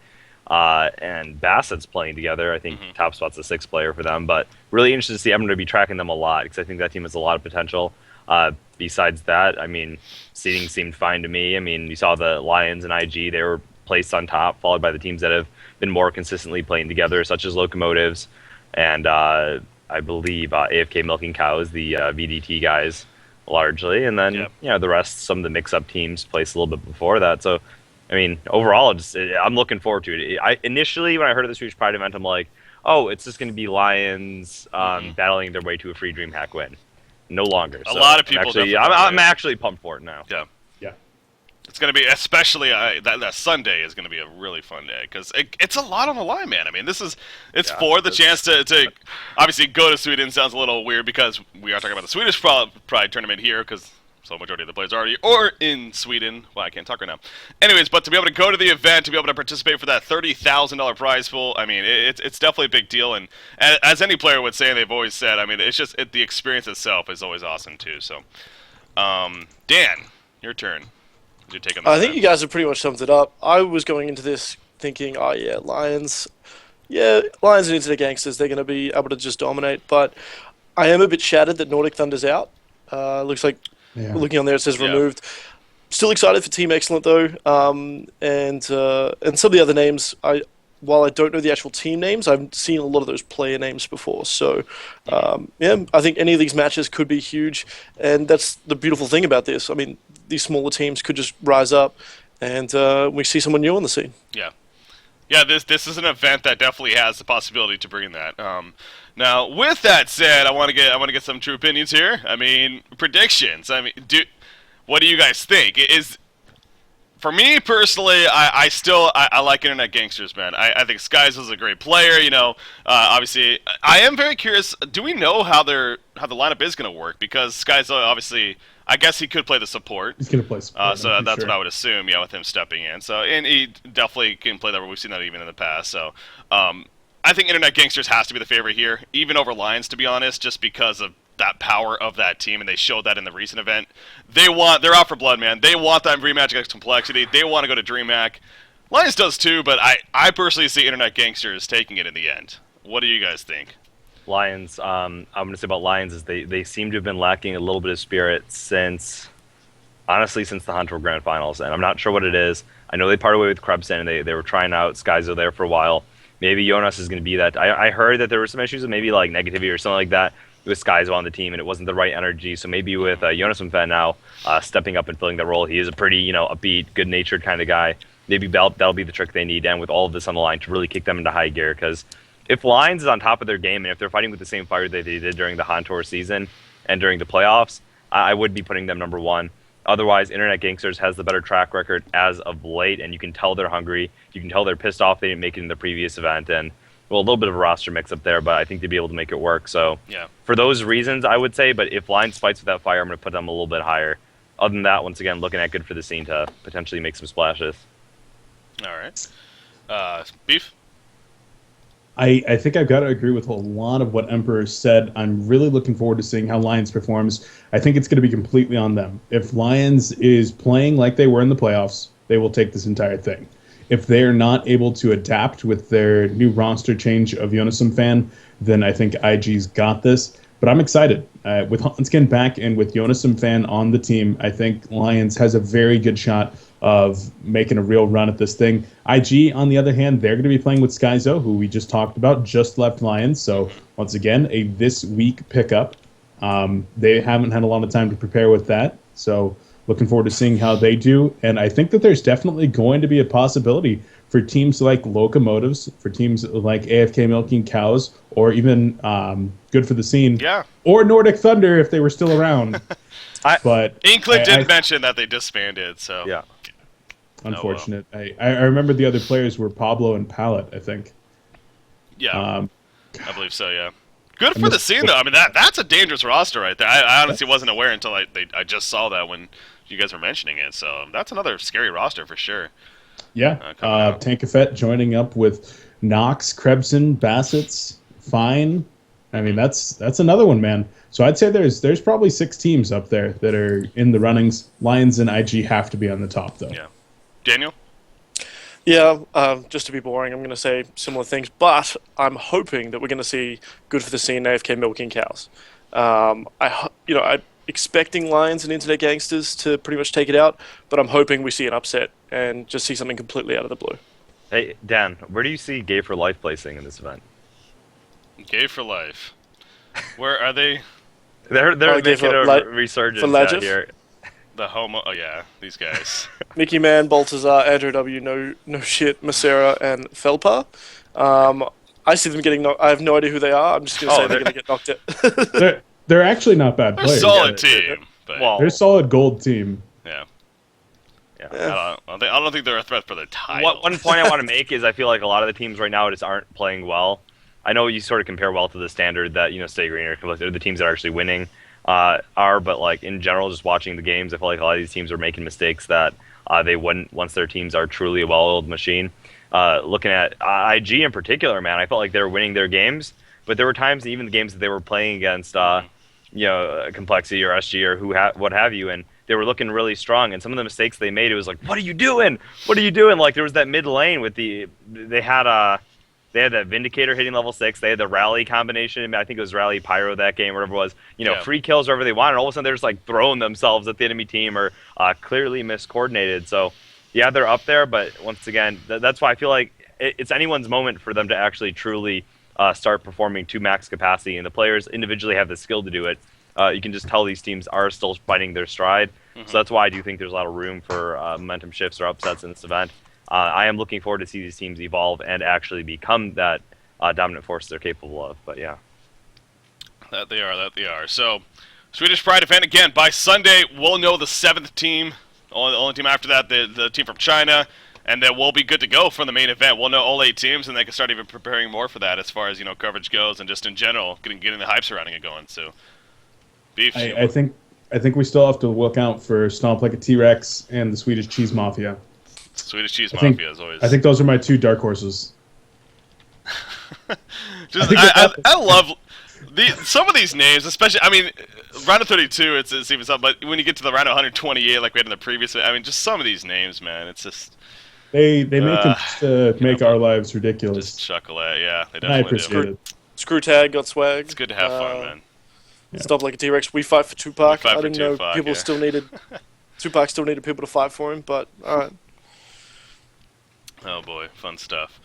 and Bassett's playing together. I think Top Spot's a 6th player for them, but really interested to see. I'm going to be tracking them a lot because I think that team has a lot of potential. Besides that, I mean, seeding seemed fine to me. I mean, you saw the Lions and IG; they were placed on top, followed by the teams that have been more consistently playing together, such as Locomotives and I believe AFK Milking Cows, the VDT guys, largely, and then the rest, some of the mix-up teams placed a little bit before that. So, I mean, overall, I'm looking forward to it. Initially, when I heard of the Swedish Pride event, I'm like, oh, it's just going to be Lions battling their way to a free DreamHack win. No longer. A lot of people I'm actually pumped for it now. Yeah. Yeah. It's going to be, especially that Sunday is going to be a really fun day because it's a lot on the line, man. I mean, it's for the chance to obviously go to Sweden. Sounds a little weird because we are talking about the Swedish Pride tournament here because so majority of the players are already in Sweden. Well, I can't talk right now. Anyways, but to be able to go to the event, to be able to participate for that $30,000 prize pool, I mean, it's definitely a big deal. And as any player would say, and they've always said, I mean, it's just the experience itself is always awesome too. So, Dan, your turn. Your take on this? I think you guys have pretty much summed it up. I was going into this thinking, oh yeah, Lions. Yeah, Lions and Internet Gangsters, they're going to be able to just dominate. But I am a bit shattered that Nordic Thunder's out. Looks like, looking on there, it says removed. Still excited for Team Excellent, though. And some of the other names, while I don't know the actual team names, I've seen a lot of those player names before. So, I think any of these matches could be huge. And that's the beautiful thing about this. I mean, these smaller teams could just rise up and we see someone new on the scene. Yeah. Yeah, this is an event that definitely has the possibility to bring that. Now, with that said, I want to get some true opinions here. I mean, predictions. I mean, what do you guys think? For me personally, I still like Internet Gangsters, man. I think Skies is a great player. Obviously, I am very curious. Do we know how the lineup is going to work? Because Skies obviously, I guess he could play the support. He's going to play support. So that's what I would assume. Yeah, with him stepping in. And he definitely can play that. We've seen that even in the past. So I think Internet Gangsters has to be the favorite here, even over Lions, to be honest, just because of that power of that team, and they showed that in the recent event. They're out for blood, man. They want that rematch against Complexity. They want to go to DreamHack. Lions does too, but I personally see Internet Gangsters taking it in the end. What do you guys think? Lions, I'm going to say about Lions is they seem to have been lacking a little bit of spirit since the Hunter Grand Finals, and I'm not sure what it is. I know they parted way with Krebson, and they were trying out Skyzo there for a while. Maybe Jonas is going to be that. I heard that there were some issues with maybe like negativity or something like that with Skyzo on the team, and it wasn't the right energy. So maybe with Jonas Fan now stepping up and filling that role, he is a pretty upbeat, good-natured kind of guy. Maybe that'll be the trick they need, and with all of this on the line, to really kick them into high gear. Because if Lions is on top of their game, and if they're fighting with the same fire that they did during the Hontour season and during the playoffs, I would be putting them number one. Otherwise, Internet Gangsters has the better track record as of late, and you can tell they're hungry. You can tell they're pissed off they didn't make it in the previous event, and a little bit of a roster mix-up there, but I think they'd be able to make it work. So yeah, for those reasons, I would say, but if Lions fights with that fire, I'm going to put them a little bit higher. Other than that, once again, looking at good for the scene to potentially make some splashes. All right. Beef? I think I've got to agree with a lot of what Emperor said. I'm really looking forward to seeing how Lions performs. I think it's going to be completely on them. If Lions is playing like they were in the playoffs, they will take this entire thing. If they're not able to adapt with their new roster change of Yonisum Fan, then I think IG's got this. But I'm excited. With Hanskin back and with Yonisum Fan on the team, I think Lions has a very good shot of making a real run at this thing. IG, on the other hand, they're going to be playing with Skyzo, who we just talked about, just left Lions. So, once again, a this week pickup. They haven't had a lot of time to prepare with that. So, looking forward to seeing how they do. And I think that there's definitely going to be a possibility for teams like Locomotives, for teams like AFK Milking Cows, or even Good for the Scene, or Nordic Thunder if they were still around. But Inkling did mention that they disbanded, so yeah. Unfortunate. Oh, well. I remember the other players were Pablo and Pallet, I think. Yeah, I believe so, yeah. Good for the scene, though. I mean, that's a dangerous roster right there. I honestly wasn't aware until I just saw that when you guys were mentioning it. So that's another scary roster for sure. Yeah. Tankafet joining up with Knox, Krebson, Bassett's, Fine. I mean, that's another one, man. So I'd say there's probably 6 teams up there that are in the runnings. Lions and IG have to be on the top, though. Yeah. Daniel? Yeah, just to be boring, I'm going to say similar things, but I'm hoping that we're going to see Good for the Scene AFK Milking Cows. I'm expecting Lions and Internet Gangsters to pretty much take it out, but I'm hoping we see an upset and just see something completely out of the blue. Hey, Dan, where do you see Gay for Life placing in this event? Gay for Life. Where are they? They're making a resurgence out here. The homo. Oh yeah, these guys. Mickey Man, Baltazar, Andrew W, No Shit, Macera, and Felpa. I see them getting I have no idea who they are. I'm just going to say they're going to get knocked out. They're actually not bad players. They're a solid team. They're a solid gold team. Yeah. I don't think they're a threat for the title. One point I want to make is I feel like a lot of the teams right now just aren't playing well. I know you sort of compare well to the standard that Stay Green or the teams that are actually winning are, but like in general, just watching the games, I feel like a lot of these teams are making mistakes that they wouldn't once their teams are truly a well-oiled machine. Looking at IG in particular, man, I felt like they were winning their games, but there were times even the games that they were playing against, Complexity or SG or what have you, and they were looking really strong. And some of the mistakes they made, it was like, what are you doing? What are you doing? Like there was that mid lane with they had that Vindicator hitting level 6. They had the Rally combination. I think it was Rally Pyro that game, whatever it was. Free kills wherever they wanted. All of a sudden, they're just like throwing themselves at the enemy team or clearly miscoordinated. So, yeah, they're up there. But once again, that's why I feel like it's anyone's moment for them to actually truly start performing to max capacity. And the players individually have the skill to do it. You can just tell these teams are still fighting their stride. Mm-hmm. So that's why I do think there's a lot of room for momentum shifts or upsets in this event. I am looking forward to see these teams evolve and actually become that dominant force they're capable of. But yeah, that they are. So, Swedish Pride event again by Sunday. We'll know the 7th team Only team after that, the team from China, and then we'll be good to go for the main event. We'll know all 8 teams, and they can start even preparing more for that as far as coverage goes, and just in general getting the hype surrounding it going. So, Beef. I think we still have to look out for Stomp Like a T-Rex and the Swedish Cheese Mafia. Swedish Cheese Mafia is always. I think those are my 2 dark horses. I love some of these names, especially. I mean, round of 32, it's even something. But when you get to the round of 128, like we had in the previous, I mean, just some of these names, man. It's just they make them just to make our lives ridiculous. Just chuckle at, yeah. They And I definitely appreciate do. it. Screw Tag got swag. It's good to have fun, man. Yeah. Stop Like a T-Rex. We fight for Tupac. We fight I for didn't know Tupac, people yeah. still needed Tupac still needed people to fight for him, but all right. Oh boy, fun stuff.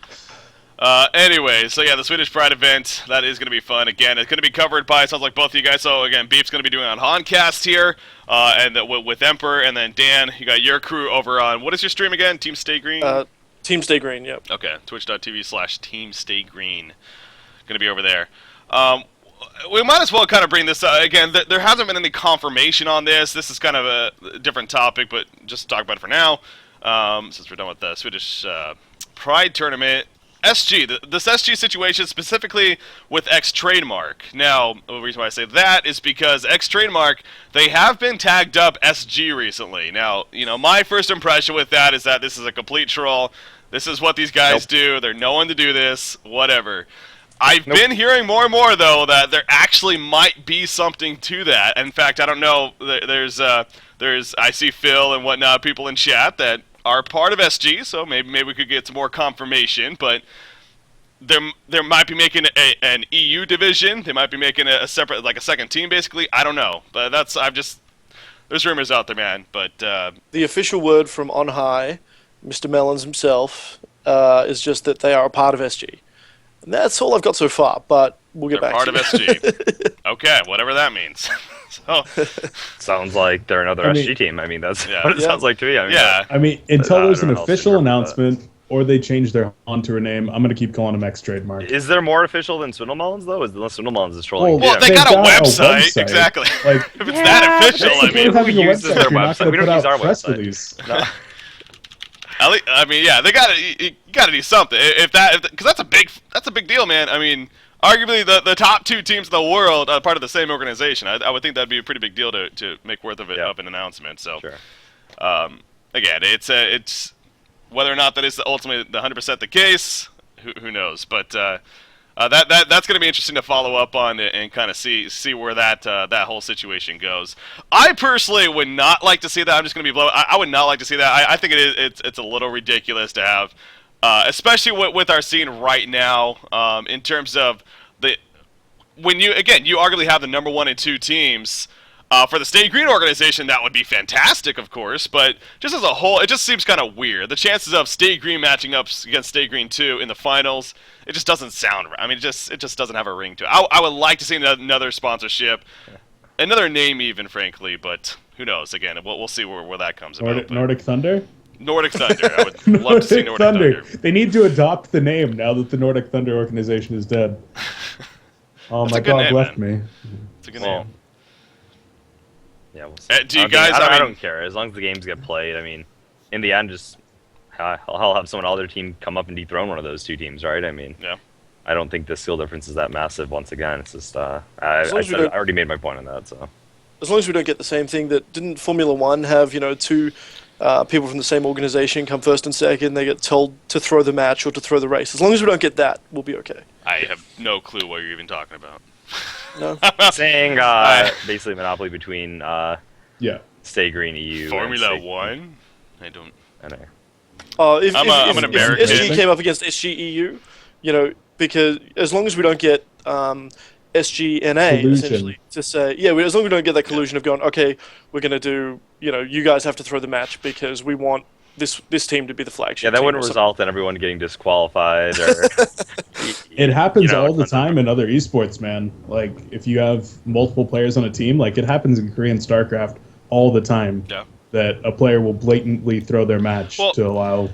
Anyway, so yeah, the Swedish Pride event, that is going to be fun. Again, it's going to be covered by, it sounds like both of you guys. So again, Beef's going to be doing it on Honcast here, and with Emperor, and then Dan, you got your crew over on, what is your stream again? Team Stay Green? Team Stay Green, yep. Okay, twitch.tv/Team Stay Green. Going to be over there. We might as well kind of bring this up. Again, there hasn't been any confirmation on this. This is kind of a different topic, but just talk about it for now. Since we're done with the Swedish Pride tournament. SG, this SG situation specifically with X Trademark. Now, the reason why I say that is because X Trademark, they have been tagged up SG recently. Now, my first impression with that is that this is a complete troll. This is what these guys do. They're known to do this, whatever. I've been hearing more and more, though, that there actually might be something to that. In fact, I don't know, there's I see Phil and whatnot, people in chat that are part of SG, so maybe we could get some more confirmation, but they might be making an EU division. They might be making a separate, like a second team, basically. I don't know, but there's rumors out there, man. But the official word from on high, Mr. Mellons himself, is just that they are a part of SG. And that's all I've got so far, but we'll get back to it. Part of SG. Okay, whatever that means. So, Sounds like they're another SG team. I mean, that's what it sounds like to me. I mean, until there's an don't know else to official interpret announcement or they change their onto name, I'm going to keep calling them X Trademark. Is there more official than Swindle Mullins, though? Unless Swindle Mullins is trolling. well, they they've got a website. Exactly. Like, if it's that official, that's the I point mean, of having who a uses website. their You're not website? gonna We don't put use out our press website. release. No. I mean, yeah, they you gotta do something. Because that's a big deal, man. I mean, arguably the top 2 teams in the world are part of the same organization. I would think that'd be a pretty big deal to make worth of it of an announcement. So, Sure. Again, it's whether or not that is ultimately the 100% the case. Who knows? But that's going to be interesting to follow up on and kind of see where that whole situation goes. I personally would not like to see that. I'm just going to be blown. I would not like to see that. I think it's a little ridiculous to have, especially with our scene right now, in terms of when you arguably have the number 1 and 2 teams. For the Stay Green organization, that would be fantastic, of course, but just as a whole, it just seems kind of weird. The chances of Stay Green matching up against Stay Green 2 in the finals, it just doesn't sound right. I mean, it just doesn't have a ring to it. I would like to see another sponsorship, another name even, frankly, but who knows? Again, we'll see where that comes about. Nordic Thunder? Nordic Thunder. I would love to see Nordic Thunder. They need to adopt the name now that the Nordic Thunder organization is dead. Oh, That's my a good dog name, left man. me. It's a good name. Yeah, we'll see. Do you guys? I don't care as long as the games get played. I mean, in the end, just I'll have someone on their team come up and dethrone one of those 2 teams, right? I mean, Yeah. I don't think the skill difference is that massive. Once again, it's just I already made my point on that. So As long as we don't get the same thing that didn't Formula One have, 2 people from the same organization come first and second, they get told to throw the match or to throw the race. As long as we don't get that, we'll be okay. I have no clue what you're even talking about. No? saying basically monopoly between Yeah. Stay Green EU Formula and One? I don't. I know. If I'm an American. SG came up against SG EU, because as long as we don't get SGNA, Collusion. essentially, to say, as long as we don't get that collusion of going, okay, we're going to do, you guys have to throw the match because we want this team to be the flagship. Yeah, that team wouldn't or something. result in everyone getting disqualified. Or It happens all the it's time in other esports, man. Like, if you have multiple players on a team, like, it happens in Korean StarCraft all the time. Yeah. That a player will blatantly throw their match to allow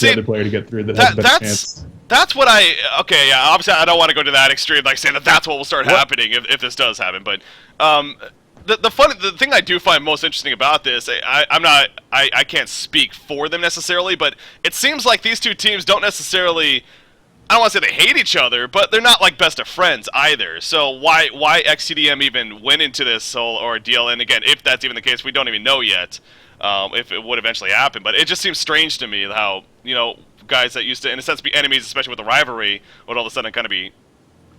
the other player to get through that has a better chance. That's what obviously I don't want to go to that extreme, like saying that's what will start happening if this does happen, but the thing I do find most interesting about this, I can't speak for them necessarily, but it seems like these two teams don't necessarily, I don't want to say they hate each other, but they're not like best of friends either. So why XTDM even went into this whole ordeal? And again, if that's even the case, we don't even know yet if it would eventually happen. But it just seems strange to me how, guys that used to, in a sense, be enemies, especially with the rivalry, would all of a sudden kind of be,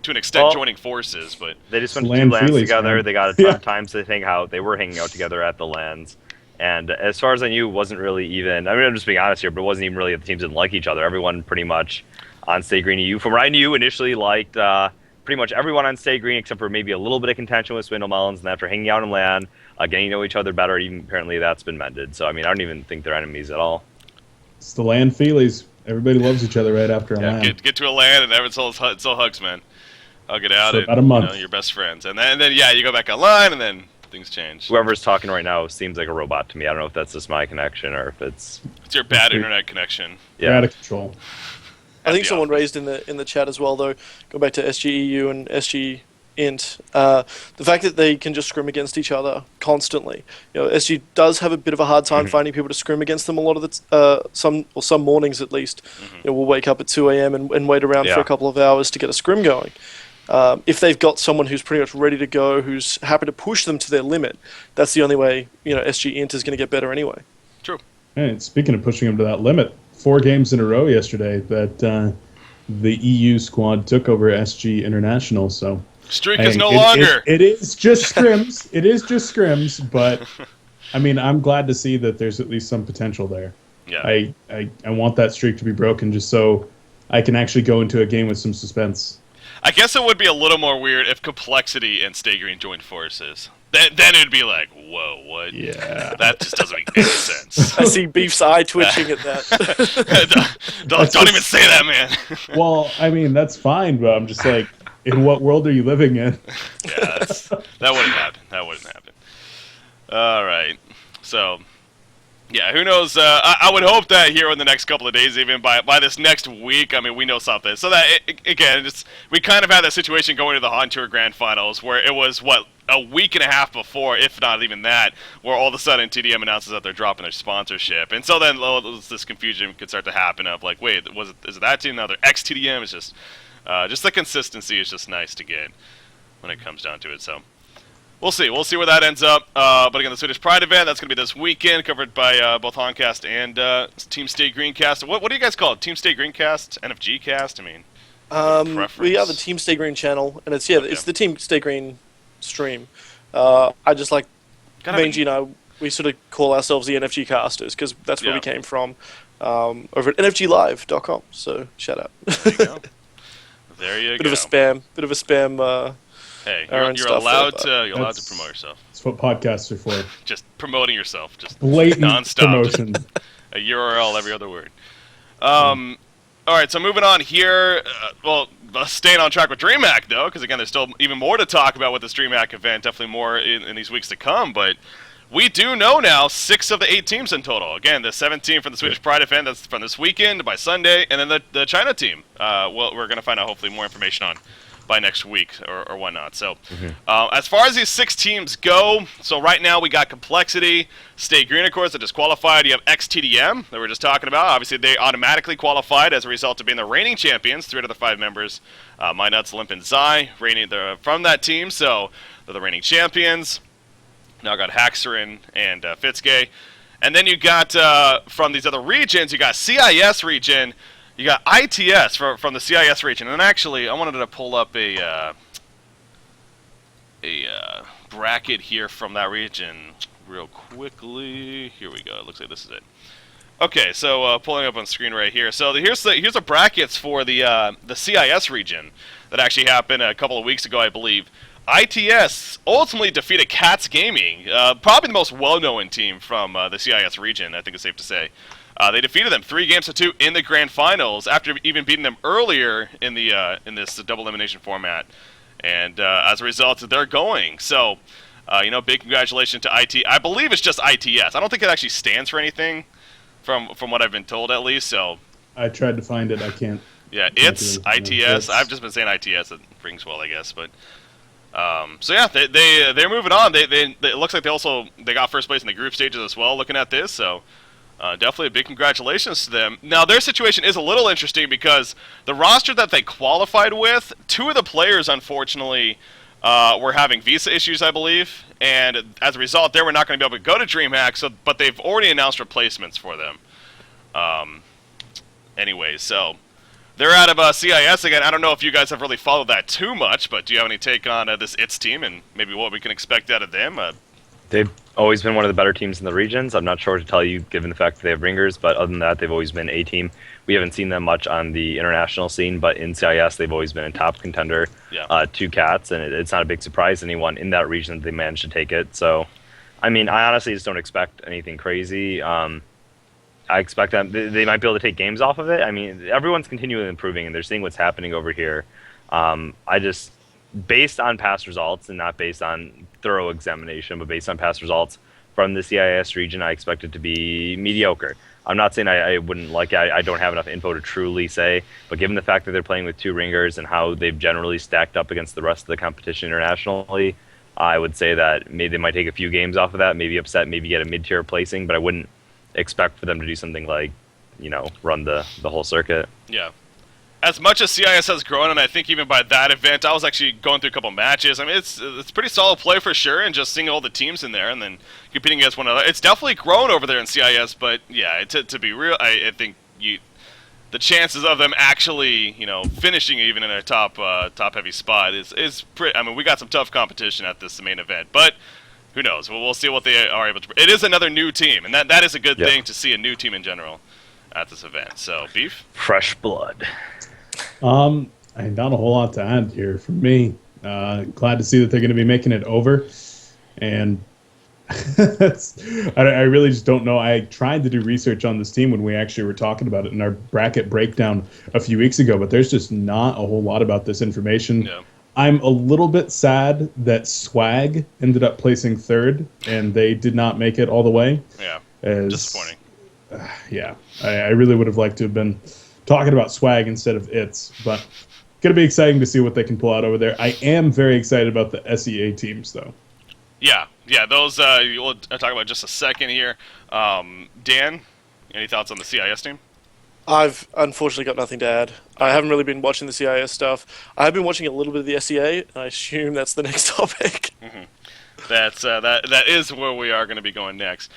to an extent, joining forces. But they just went to two LANs together. Man. They got a ton of times to think how they were hanging out together at the LANs. And as far as I knew, it wasn't really even, I'm just being honest here, but it wasn't even really that the teams didn't like each other. Everyone pretty much on Stay Green EU, from what I knew, initially liked pretty much everyone on Stay Green, except for maybe a little bit of contention with Swindle Melons. And after hanging out in LAN, getting to know each other better, even apparently that's been mended. So, I mean, I don't even think they're enemies at all. It's the LAN feelies. Everybody loves each other right after a LAN. Get to a LAN and everyone's still hugs, man. I'll get out so about a month. You're best friends. And then, you go back online and then things change. Whoever's talking right now seems like a robot to me. I don't know if that's just my connection or if it's your bad internet connection. Yeah. Out of control. I think someone raised in the chat as well, though, go back to SGEU and SGInt, the fact that they can just scrim against each other constantly. SG does have a bit of a hard time finding people to scrim against them a lot of the some mornings at least. We'll wake up at 2 a.m. and wait around for a couple of hours to get a scrim going. If they've got someone who's pretty much ready to go, who's happy to push them to their limit, that's the only way SGInt is going to get better anyway. True. And speaking of pushing them to that limit, 4 games in a row yesterday that the EU squad took over SG International. So streak is no longer. It is just scrims. It is just scrims, but I mean, I'm glad to see that there's at least some potential there. Yeah. I want that streak to be broken just so I can actually go into a game with some suspense. I guess it would be a little more weird if Complexity and Stay Green joined forces. Then it'd be like, whoa, what? Yeah. That just doesn't make any sense. I see Beef's eye twitching at that. don't even say that, man. Well, I mean, that's fine, but I'm just like, in what world are you living in? Yeah, that wouldn't happen. All right. So, yeah, who knows? I would hope that here in the next couple of days, even by this next week, I mean, we know something. So that, again, we kind of had that situation going to the Han Tour Grand Finals where it was, a week and a half before, if not even that, where all of a sudden TDM announces that they're dropping their sponsorship. And so then this confusion could start to happen of like, wait, is it that team? Now they're ex-TDM. It's just the consistency is just nice to get when it comes down to it. So we'll see. We'll see where that ends up. But again, the Swedish Pride event, that's going to be this weekend, covered by both Honcast and Team Stay Greencast. What do you guys call it? Team Stay Greencast? NFG Cast? I mean, we are the Team Stay Green channel, and it's the Team Stay Green stream. I just like Mangy and I, we sort of call ourselves the NFG casters because that's where we came from, over at nfglive.com. So shout out. There you go. There you go. Bit of a spam. Hey, you're allowed to promote yourself. That's what podcasts are for. Just promoting yourself, just blatant non-stop promotion. A URL every other word. All right, so moving on here. Staying on track with Dreamhack, though, because, again, there's still even more to talk about with this Dreamhack event, definitely more in these weeks to come. But we do know now 6 of the 8 teams in total. Again, the 17 from the Swedish Pride event, that's from this weekend by Sunday, and then the China team. We're going to find out, hopefully, more information on by next week or whatnot. So as far as these 6 teams go, so right now we got Complexity, Stay Green, of course, that just qualified. You have XTDM that we're just talking about. Obviously, they automatically qualified as a result of being the reigning champions. 3 out of the 5 members, My Nuts, Limp, and Zai, from that team. So they're the reigning champions. Now got Haxerin and Fitzgay. And then you got, from these other regions, you got CIS region. You got ITS from the CIS region, and actually, I wanted to pull up a bracket here from that region real quickly. Here we go. It looks like this is it. Okay, so pulling up on screen right here. So here's the brackets for the CIS region that actually happened a couple of weeks ago, I believe. ITS ultimately defeated Cats Gaming, probably the most well-known team from the CIS region, I think it's safe to say. They defeated them 3-2 in the grand finals after even beating them earlier in this double elimination format, and as a result, they're going. So, big congratulations to IT. I believe it's just ITS. I don't think it actually stands for anything, from what I've been told at least. So I tried to find it. I can't. Yeah, it's ITS. I've just been saying ITS. It rings well, I guess, but. So yeah, they're moving on. It looks like they got first place in the group stages as well. Looking at this, so definitely a big congratulations to them. Now their situation is a little interesting because the roster that they qualified with, 2 of the players unfortunately were having visa issues, I believe, and as a result, they were not going to be able to go to DreamHack. But they've already announced replacements for them. Anyways, so. They're out of CIS again. I don't know if you guys have really followed that too much, but do you have any take on this ITS team and maybe what we can expect out of them? They've always been one of the better teams in the regions. I'm not sure what to tell you given the fact that they have ringers, but other than that, they've always been a team. We haven't seen them much on the international scene, but in CIS, they've always been a top contender to Cats, and it's not a big surprise to anyone in that region that they managed to take it. So, I mean, I honestly just don't expect anything crazy. I expect them. They might be able to take games off of it. I mean, everyone's continually improving, and they're seeing what's happening over here. I just, based on past results, and not based on thorough examination, but based on past results from the CIS region, I expect it to be mediocre. I'm not saying I wouldn't like it. I don't have enough info to truly say, but given the fact that they're playing with 2 ringers and how they've generally stacked up against the rest of the competition internationally, I would say that maybe they might take a few games off of that, maybe upset, maybe get a mid-tier placing, but I wouldn't expect for them to do something like, run the whole circuit. Yeah. As much as CIS has grown, and I think even by that event, I was actually going through a couple matches. I mean, it's pretty solid play for sure, and just seeing all the teams in there and then competing against one another. It's definitely grown over there in CIS, but yeah, to be real, I think the chances of them actually, finishing even in a top heavy spot is pretty. I mean, we got some tough competition at this main event, but who knows? We'll see what they are able to. It is another new team, and that is a good thing to see a new team in general at this event. So, Beef? Fresh blood. Not a whole lot to add here from me. Glad to see that they're going to be making it over, and I really just don't know. I tried to do research on this team when we actually were talking about it in our bracket breakdown a few weeks ago, but there's just not a whole lot about this information. Yeah. I'm a little bit sad that Swag ended up placing 3rd, and they did not make it all the way. Yeah, disappointing. Yeah, I really would have liked to have been talking about Swag instead of ITS, but going to be exciting to see what they can pull out over there. I am very excited about the SEA teams, though. Yeah, those we'll talk about just a second here. Dan, any thoughts on the CIS team? I've unfortunately got nothing to add. I haven't really been watching the CIS stuff. I have been watching a little bit of the SEA, and I assume that's the next topic. Mm-hmm. That is where we are going to be going next.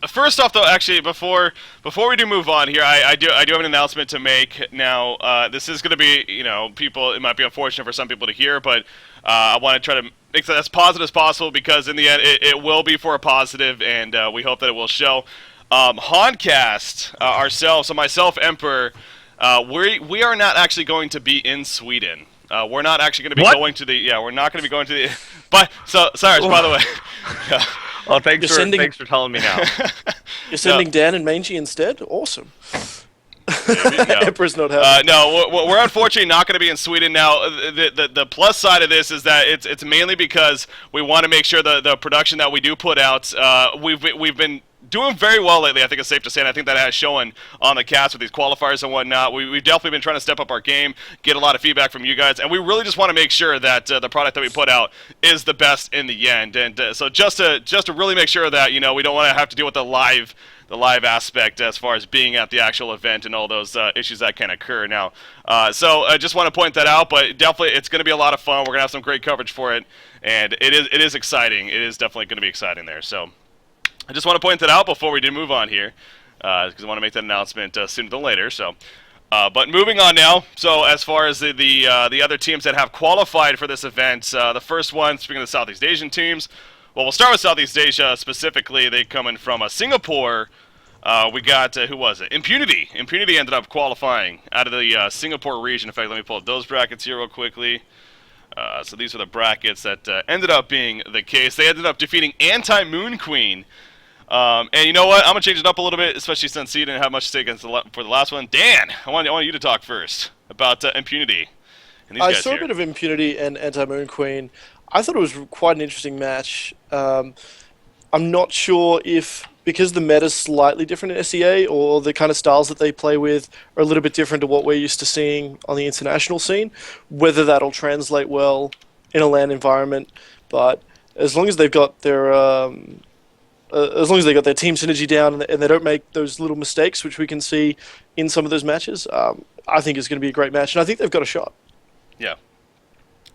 First off, though, actually, before we do move on here, I do have an announcement to make. Now, this is going to be, people. It might be unfortunate for some people to hear, but I want to try to make that as positive as possible because in the end, it will be for a positive, and we hope that it will show. Honcast ourselves, so myself, Emperor, we are not actually going to be in Sweden. We're not actually going to be going to the. Yeah, we're not going to be going to the. But so, Cyrus, by the way. Well, thanks for telling me now. You're sending Dan and Mangy instead? Awesome. Emperor's not happy. No, we're unfortunately not going to be in Sweden now. The plus side of this is that it's mainly because we want to make sure the production that we do put out. We've been doing very well lately, I think it's safe to say, and I think that has shown on the cast with these qualifiers and whatnot. We've definitely been trying to step up our game, get a lot of feedback from you guys, and we really just want to make sure that the product that we put out is the best in the end. And so just to really make sure that, we don't want to have to deal with the live aspect as far as being at the actual event and all those issues that can occur now. So I just want to point that out, but definitely it's going to be a lot of fun. We're going to have some great coverage for it, and it is exciting. It is definitely going to be exciting there. So I just want to point that out before we do move on here, because I want to make that announcement sooner than later. So, but moving on now. So as far as the other teams that have qualified for this event, the first one, speaking of the Southeast Asian teams, well, we'll start with Southeast Asia specifically. They come in from Singapore. We got, who was it? Impunity. Impunity ended up qualifying out of the Singapore region. In fact, let me pull up those brackets here real quickly. So these are the brackets that ended up being the case. They ended up defeating Anti-Moon Queen. And you know what? I'm going to change it up a little bit, especially since he didn't have much to say for the last one. Dan, I want you to talk first about Impunity. And these I guys saw here. a bit of Impunity and Anti-Moon Queen. I thought it was quite an interesting match. I'm not sure if, because the meta's slightly different in SEA, or the kind of styles that they play with are a little bit different to what we're used to seeing on the international scene, whether that'll translate well in a LAN environment, but as long as they've got their team synergy down and they don't make those little mistakes, which we can see in some of those matches, I think it's going to be a great match, and I think they've got a shot. Yeah.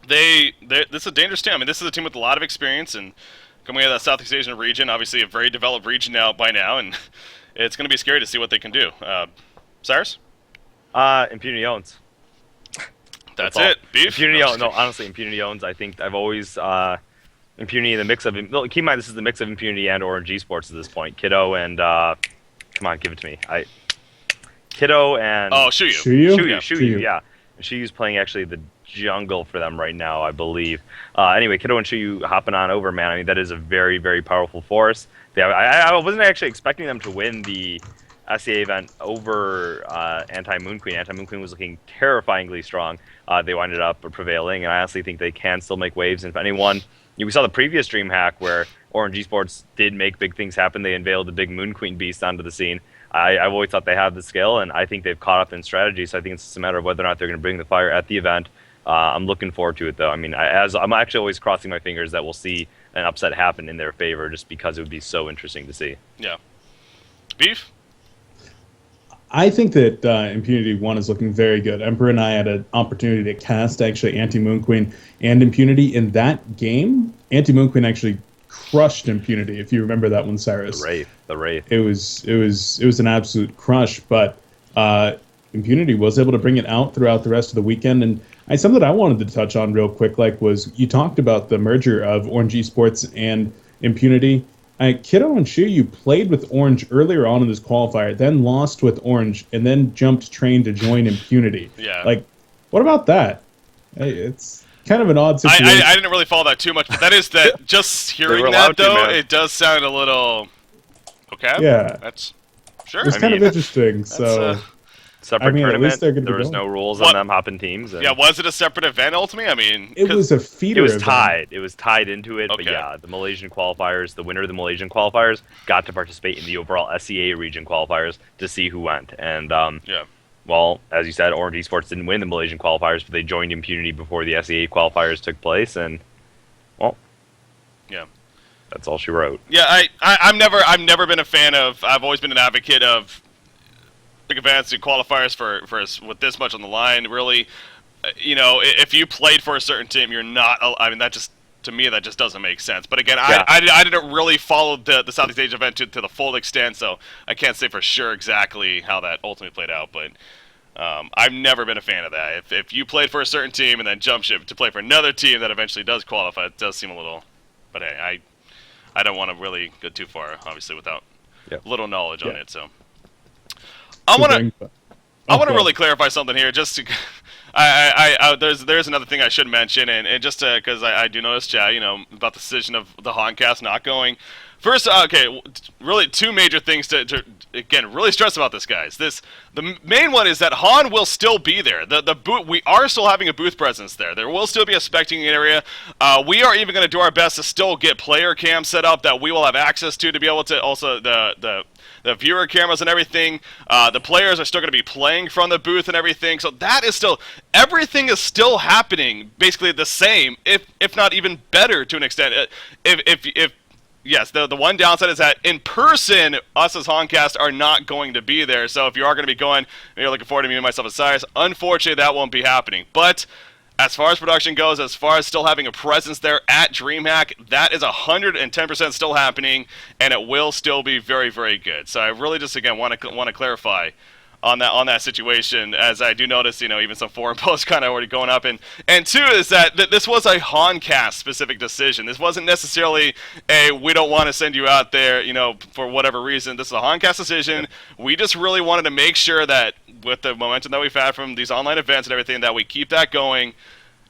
This is a dangerous team. I mean, this is a team with a lot of experience, and coming out of that Southeast Asian region, obviously a very developed region by now, and it's going to be scary to see what they can do. Cyrus? Impunity owns. That's it. Beef? Impunity owns. No, honestly, Impunity owns. I think I've always Impunity in the mix of. Keep in mind, this is the mix of Impunity and Orange Esports at this point. Kiddo and come on, give it to me. Kiddo and Shuyu. Yeah. Shuyu's playing actually the jungle for them right now, I believe. Anyway, Kiddo and Shuyu hopping on over, man. I mean, that is a very, very powerful force. I wasn't actually expecting them to win the SCA event over Anti-Moon Queen. Anti-Moon Queen was looking terrifyingly strong. They winded up prevailing, and I honestly think they can still make waves. And if anyone, we saw the previous DreamHack where Orange Esports did make big things happen. They unveiled the big Moon Queen beast onto the scene. I've always thought they had the skill, and I think they've caught up in strategy. So I think it's just a matter of whether or not they're going to bring the fire at the event. I'm looking forward to it, though. I mean, I'm actually always crossing my fingers that we'll see an upset happen in their favor, just because it would be so interesting to see. Yeah. Beef? I think that Impunity 1 is looking very good. Emperor and I had an opportunity to cast actually Anti-Moon Queen and Impunity in that game. Anti-Moon Queen actually crushed Impunity, if you remember that one, Cyrus. The Wraith. It was an absolute crush, but Impunity was able to bring it out throughout the rest of the weekend. And something I wanted to touch on real quick, was you talked about the merger of Orange Esports and Impunity. Kiddo and Shuyu played with Orange earlier on in this qualifier, then lost with Orange, and then jumped train to join Impunity. Yeah. What about that? It's kind of an odd situation. I didn't really follow that too much, but just hearing that, though, it does sound a little... Okay. Yeah. That's... Sure. It's kind of interesting, so... Separate tournament. At least they're going to there was no rules on them hopping teams. Yeah, was it a separate event ultimately? I mean, it was a feeder. It was event. tied. It was tied into it. Okay. But yeah, the Malaysian qualifiers, the winner of the Malaysian qualifiers, got to participate in the overall SCA region qualifiers to see who went. And well, as you said, Orange Esports didn't win the Malaysian qualifiers, but they joined Impunity before the SCA qualifiers took place. And well, yeah, that's all she wrote. Yeah, I've never been a fan of. I've always been an advocate of big events and qualifiers for with this much on the line. Really, if you played for a certain team, you're not. I mean, that just, to me, that just doesn't make sense. But again, yeah. I didn't really follow the Southeast Asia event to the full extent, so I can't say for sure exactly how that ultimately played out. But I've never been a fan of that. If you played for a certain team and then jump ship to play for another team that eventually does qualify, it does seem a little. But hey, I don't want to really go too far, obviously, without little knowledge on it. So. I want to really clarify something here. Just to, there's another thing I should mention, and just because I do notice, chat, about the decision of the Honcast not going. First, really two major things to again really stress about this, guys. The main one is that Han will still be there. The booth, we are still having a booth presence there. There will still be a spectating area. We are even going to do our best to still get player cam set up that we will have access to be able to also the viewer cameras and everything. The players are still going to be playing from the booth and everything. So that is still, everything is still happening basically the same, if not even better to an extent. Yes, the one downside is that in person, us as Honcast are not going to be there. So if you are going to be going, and you're looking forward to meeting myself and Cyrus, unfortunately that won't be happening. But as far as production goes, as far as still having a presence there at DreamHack, that is 110% still happening, and it will still be very, very good. So I really just, again, want to clarify on that situation, as I do notice, even some forum posts kind of already going up. And two is that this was a Honcast specific decision. This wasn't necessarily we don't want to send you out there, for whatever reason. This is a Honcast decision. We just really wanted to make sure that with the momentum that we've had from these online events and everything, that we keep that going.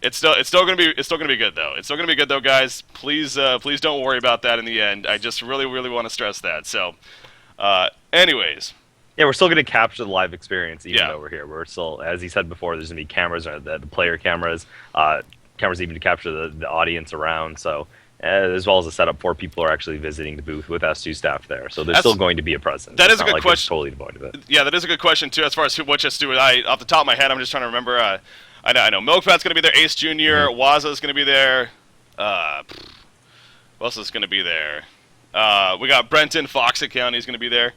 It's still going to be good though. It's still going to be good though, guys. Please don't worry about that in the end. I just really, really want to stress that. So, anyways. Yeah, we're still going to capture the live experience even though we're here. We're still, as he said before, there's going to be cameras, the player cameras, cameras even to capture the audience around. So, as well as a setup for people who are actually visiting the booth with S2 staff there. So there's still going to be a presence. That is a good question. Totally devoid of it. Yeah, that is a good question too. As far as what just do, off the top of my head, I'm just trying to remember. I know. Milkfat's going to be there. Ace Jr. Waza's going to be there. Who else is going to be there? We got Brenton, Foxit County's going to be there.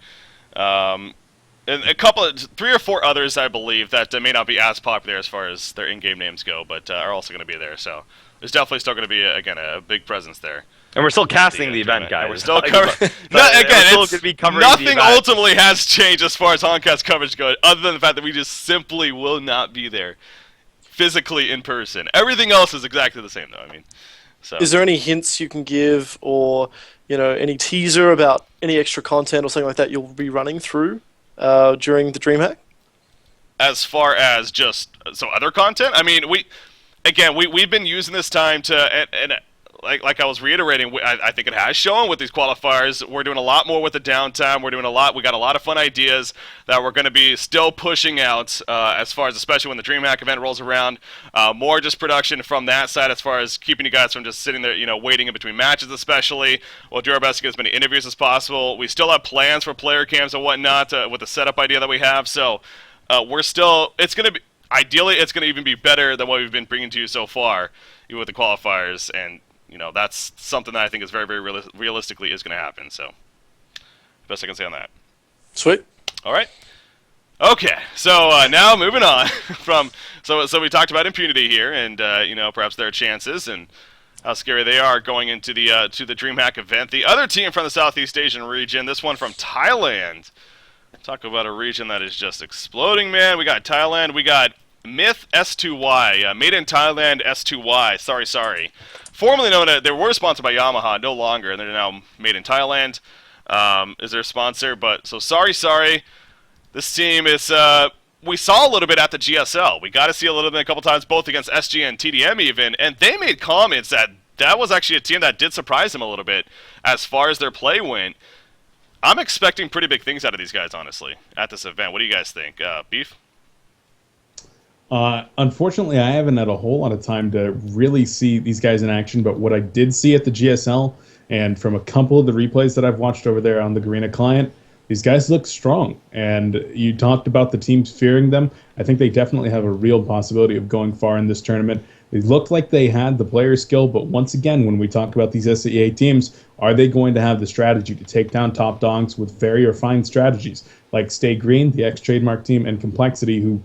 And a couple of 3 or 4 others, I believe, that may not be as popular as far as their in-game names go, but are also going to be there. So there's definitely still going to be, again, a big presence there. And we're still casting the event, guys. And we're still covering. Nothing ultimately has changed as far as Honcast coverage goes, other than the fact that we just simply will not be there physically in person. Everything else is exactly the same, though. I mean, so. Is there any hints you can give, or any teaser about any extra content or something like that you'll be running through during the Dreamhack? As far as just other content, I mean, we've been using this time to and like I was reiterating, I think it has shown with these qualifiers. We're doing a lot more with the downtime. We got a lot of fun ideas that we're going to be still pushing out as far as, especially when the Dreamhack event rolls around. More just production from that side as far as keeping you guys from just sitting there, waiting in between matches especially. We'll do our best to get as many interviews as possible. We still have plans for player cams and whatnot with the setup idea that we have. So ideally, it's going to even be better than what we've been bringing to you so far, even with the qualifiers. And that's something that I think is very, very realistically is going to happen. So, best I can say on that. Sweet. All right. Okay. So now moving on from so we talked about impunity here, and perhaps their chances and how scary they are going into the to the DreamHack event. The other team from the Southeast Asian region, this one from Thailand. Talk about a region that is just exploding, man. We got Thailand. We got Myth S2Y, made in Thailand S2Y. Sorry. Formerly known as, they were sponsored by Yamaha, no longer, and they're now made in Thailand. Is their sponsor, but so sorry. This team is, we saw a little bit at the GSL. We got to see a little bit a couple times, both against SG and TDM even, and they made comments that was actually a team that did surprise them a little bit as far as their play went. I'm expecting pretty big things out of these guys, honestly, at this event. What do you guys think? Beef? Unfortunately, I haven't had a whole lot of time to really see these guys in action, but what I did see at the GSL and from a couple of the replays that I've watched over there on the Garena client, these guys look strong. And you talked about the teams fearing them. I think they definitely have a real possibility of going far in this tournament. It looked like they had the player skill, but once again, when we talk about these SEA teams, are they going to have the strategy to take down top dogs with very refined strategies like Stay Green, the ex-trademark team, and Complexity, who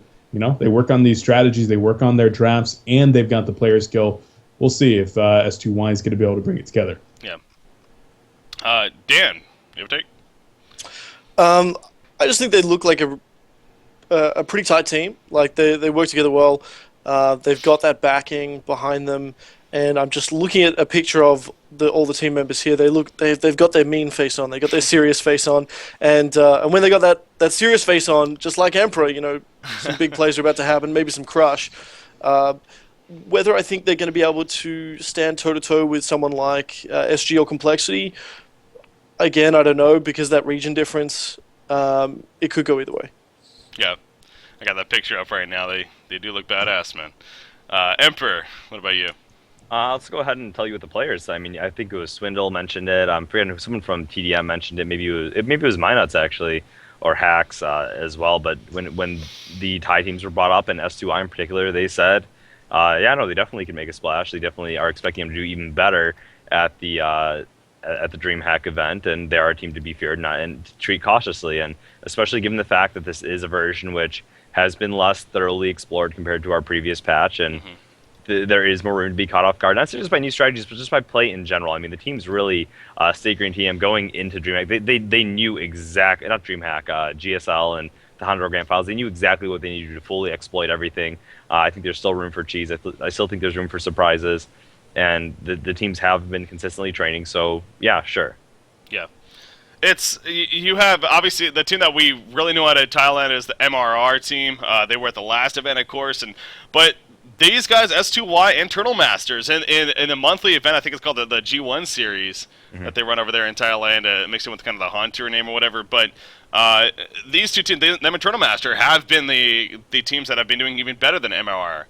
they work on these strategies, they work on their drafts, and they've got the player skill. We'll see if S2Y is going to be able to bring it together. Yeah. Dan, you have a take? I just think they look like a pretty tight team. Like they work together well. They've got that backing behind them, and I'm just looking at a picture of all the team members here. They've got their mean face on. They got their serious face on, and when they got that serious face on, just like Emperor, some big plays are about to happen. Maybe some crush. Whether I think they're going to be able to stand toe to toe with someone like SG or Complexity, again, I don't know, because that region difference, it could go either way. Yeah, I got that picture up right now. They do look badass, man. Emperor, what about you? Let's go ahead and tell you what the players. I mean, I think it was Swindle mentioned it. I'm forgetting if someone from TDM mentioned it. Maybe it was Minuts actually, or Hacks as well. But when the Thai teams were brought up, and S2I in particular, they said, they definitely can make a splash. They definitely are expecting them to do even better at the DreamHack event, and they are a team to be feared and to treat cautiously, and especially given the fact that this is a version which has been less thoroughly explored compared to our previous patch, and there is more room to be caught off guard, not just by new strategies, but just by play in general. I mean, the team's really, Stay Green TM going into DreamHack, they knew exactly, not DreamHack, GSL and the Honda Grand Finals, they knew exactly what they needed to fully exploit everything. I think there's still room for cheese. I still think there's room for surprises, and the teams have been consistently training, so yeah, sure. Yeah. You have, obviously, the team that we really know out of Thailand is the MRR team. They were at the last event, of course, but these guys, S2Y and Turtle Masters, in a monthly event, I think it's called the G1 series that they run over there in Thailand, mixed in with kind of the Haunter name or whatever. But these two teams, them and Turtle Master, have been the teams that have been doing even better than MRR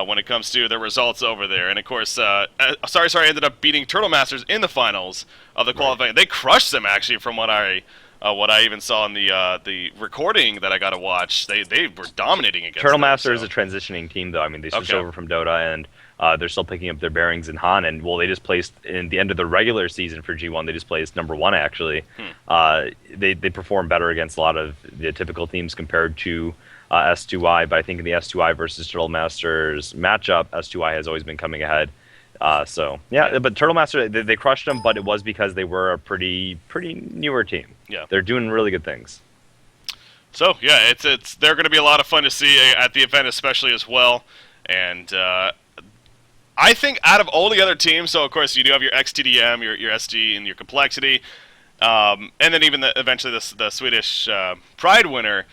when it comes to their results over there. And of course, Sorry ended up beating Turtle Masters in the finals of the qualifying. Right. They crushed them, actually, from what I What I even saw in the recording that I got to watch, they were dominating against Turtle them, Master so. is a transitioning team, though. I mean, they switched Okay. over from Dota, and they're still picking up their bearings in Han. And well, they just placed in the end of the regular season for G1. They just placed number 1 actually. They perform better against a lot of the typical teams compared to S2I. But I think in the S2I versus Turtle Masters matchup, S2I has always been coming ahead. So yeah, but Turtle Master they crushed them, but it was because they were a pretty newer team. Yeah. They're doing really good things. So yeah, they're going to be a lot of fun to see at the event, especially as well. And I think out of all the other teams, so of course you do have your XTDM, your SD, and your Complexity, and then even eventually the Swedish Pride winner.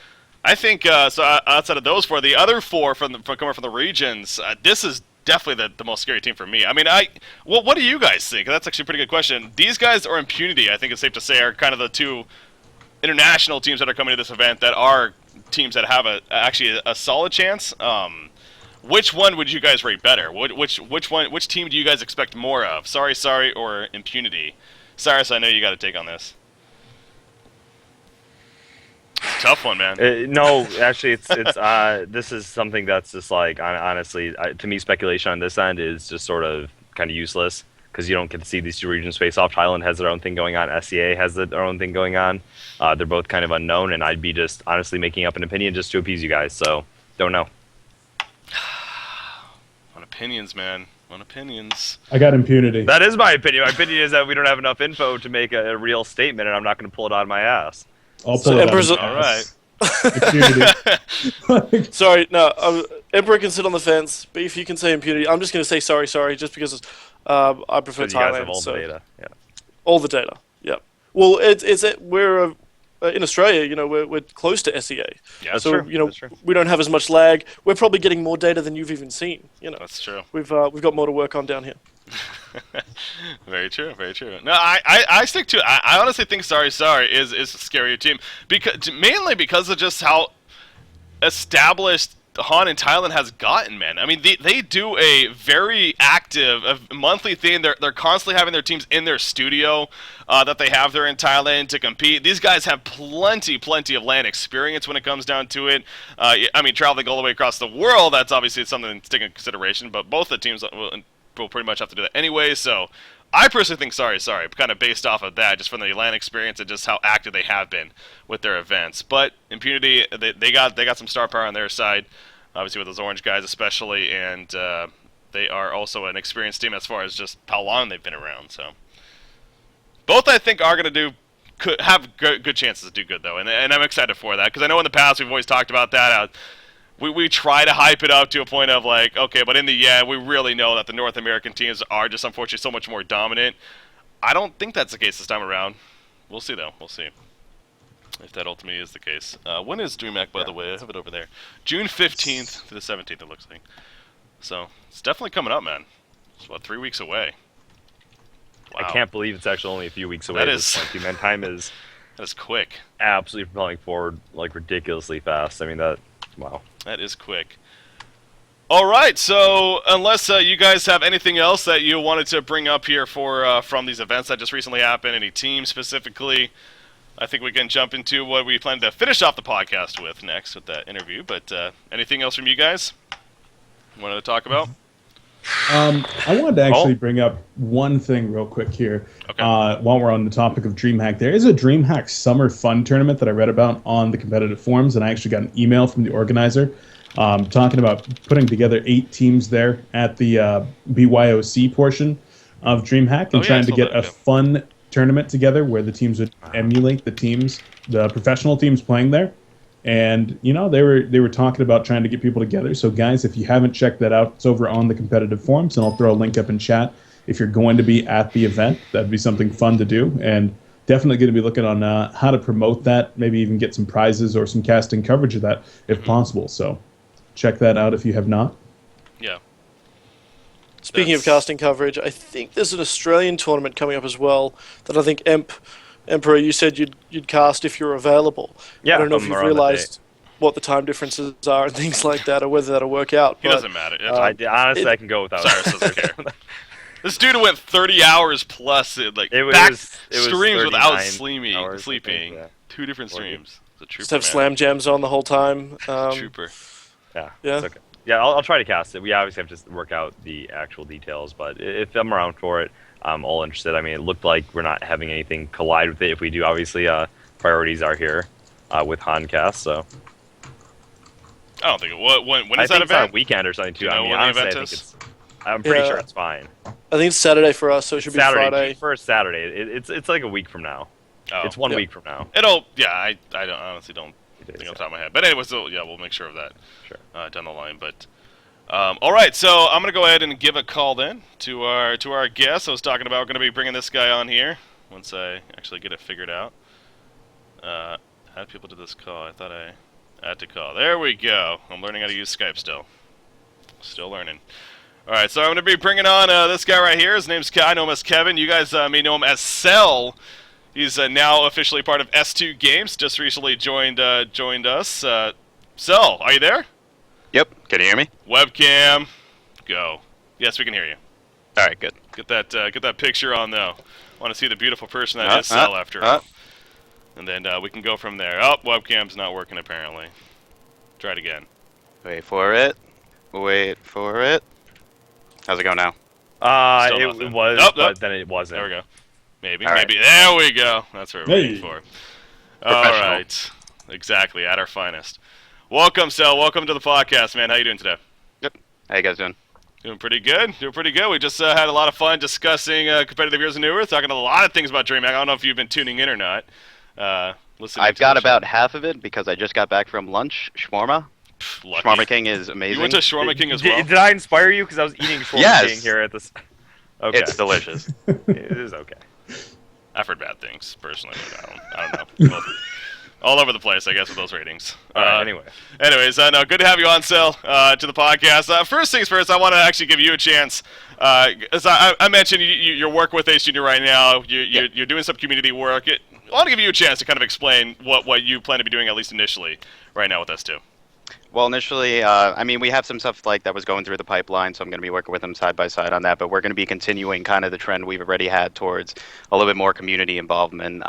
I think so. Outside of those 4, the other 4 coming from the regions, this is definitely the most scary team for me. I mean, what do you guys think? That's actually a pretty good question. These guys or Impunity, I think it's safe to say, are kind of the 2 international teams that are coming to this event that are teams that have actually a solid chance. Which one would you guys rate better? Which team do you guys expect more of? Sorry, or Impunity? Cyrus, I know you got to take on this. It's a tough one, man. No, actually, it's this is something that's just like honestly, to me, speculation on this end is just sort of kind of useless because you don't get to see these 2 regions face off. Thailand has their own thing going on. SEA has their own thing going on. They're both kind of unknown, and I'd be just honestly making up an opinion just to appease you guys. So don't know. On opinions, man. On opinions. I got Impunity. That is my opinion. My opinion is that we don't have enough info to make a real statement, and I'm not going to pull it out of my ass. I'll So pull it Emperor's- out. All right. Impunity. Sorry, no. Emperor can sit on the fence, but if you can say Impunity, I'm just going to say sorry, just because I prefer Because you guys have Thailand. all So the data. Yeah. all the data. Yep. Well, we're in Australia. We're close to SEA. Yeah, That's So true. That's true. we don't have as much lag. We're probably getting more data than you've even seen. That's true. We've got more to work on down here. Very true. No, I stick to it. I honestly think Sorry is a scarier team mainly because of just how established Han in Thailand has gotten, man. I mean, they do a very active monthly thing. They're constantly having their teams in their studio that they have there in Thailand to compete. These guys have plenty of LAN experience when it comes down to it. I mean, traveling all the way across the world, that's obviously something to take into consideration, but both the teams will pretty much have to do that anyway, so I personally think Sorry, kind of based off of that, just from the LAN experience and just how active they have been with their events. But Impunity, they got some star power on their side, obviously with those orange guys especially, and they are also an experienced team as far as just how long they've been around. So both I think are going to could have good chances to do good though, and I'm excited for that because I know in the past we've always talked about that. We try to hype it up to a point of like, okay, but in the end, we really know that the North American teams are just unfortunately so much more dominant. I don't think that's the case this time around. We'll see, though. We'll see if that ultimately is the case. When is Dreamhack, by the way? I have it over there. June 15th to the 17th, it looks like. So it's definitely coming up, man. It's, 3 weeks away. Wow. I can't believe it's actually only a few weeks away That at this point, man. Time is That is quick. absolutely propelling forward like ridiculously fast. I mean, wow. That is quick. All right, so unless you guys have anything else that you wanted to bring up here from these events that just recently happened, any teams specifically, I think we can jump into what we plan to finish off the podcast with next with that interview. But anything else from you guys you wanted to talk about? I wanted to actually bring up one thing real quick here. Okay. While we're on the topic of Dreamhack, there is a Dreamhack Summer Fun Tournament that I read about on the competitive forums, and I actually got an email from the organizer talking about putting together 8 teams there at the BYOC portion of Dreamhack and trying to get a fun tournament together where the teams would emulate the professional teams playing there. And, they were talking about trying to get people together. So, guys, if you haven't checked that out, it's over on the competitive forums, and I'll throw a link up in chat. If you're going to be at the event, that'd be something fun to do. And definitely going to be looking on how to promote that, maybe even get some prizes or some casting coverage of that if possible. So check that out if you have not. Yeah. Speaking of casting coverage, I think there's an Australian tournament coming up as well that I think Emperor, you said you'd cast if you're available. Yeah, I don't know if I'm you've around that realized what the time differences are and things like that, or whether that'll work out. He doesn't matter. Honestly, I can go without Cyrus doesn't care. This dude went 30 hours plus in, like, It back was streams without 39 hours, I sleeping. think, yeah. 2 different streams. It's a trooper, Just have man. slam jams on the whole time. Trooper. Yeah. Yeah. It's okay. Yeah, I'll try to cast it. We obviously have to work out the actual details, but if I'm around for it, I'm all interested. I mean, it looked like we're not having anything collide with it. If we do, obviously, priorities are here with Honcast, so. I don't think it. When I is think that it's on a event? weekend or something too. Do you know I mean, when the honestly, I event think is? I'm pretty Yeah. sure it's fine. I think it's Saturday for us, so it should be Saturday, Friday. first Saturday. It's like a week from now. Oh. It's 1 Yeah. week from now. It'll. Yeah, I honestly don't It think is, off the yeah. top of my head. But anyways, yeah, we'll make sure of that Sure. down the line. But all right, so I'm gonna go ahead and give a call then to our guest. I was talking about going to be bringing this guy on here once I actually get it figured out. Add people to this call. I thought I had to call. There we go. I'm learning how to use Skype still. Still learning. All right, so I'm going to be bringing on this guy right here. His name's I know him as Kevin. You guys may know him as Cell. He's now officially part of S2 Games. Just recently joined us. Cell, are you there? Yep. Can you hear me? Webcam, go. Yes, we can hear you. All right. Good. Get that picture on though. I want to see the beautiful person that is Cell after all. And then we can go from there. Oh, webcam's not working apparently. Try it again. Wait for it. Wait for it. How's it going now? Still It nothing. was, Nope, but nope. then it wasn't. There we go. Maybe. All right. There we go. That's what we're waiting Hey. for. All Professional. right. Exactly. At our finest. Welcome, Cell. Welcome to the podcast, man. How you doing today? Yep. How you guys doing? Doing pretty good. Doing pretty good. We just had a lot of fun discussing competitive Heroes of Newer, talking a lot of things about Dreamhack. I don't know if you've been tuning in or not. Listening I've to got the show. about half of it because I just got back from lunch. Shawarma. Lucky. Shawarma King is amazing. You went to Shawarma King as well? Did I inspire you? Because I was eating shawarma Yes. king here at this. Okay. It's delicious. It is okay. I've heard bad things, personally. But I don't know. Both- all over the place, I guess, with those ratings. All right, anyway. Anyways, no, good to have you on, Cell, to the podcast. First things first, I want to actually give you a chance. As I mentioned, you work with Ace Junior right now. You're doing some community work. I want to give you a chance to kind of explain what you plan to be doing, at least initially, right now with us, too. Well, initially, I mean, we have some stuff like that was going through the pipeline, so I'm going to be working with them side by side on that. But we're going to be continuing kind of the trend we've already had towards a little bit more community involvement.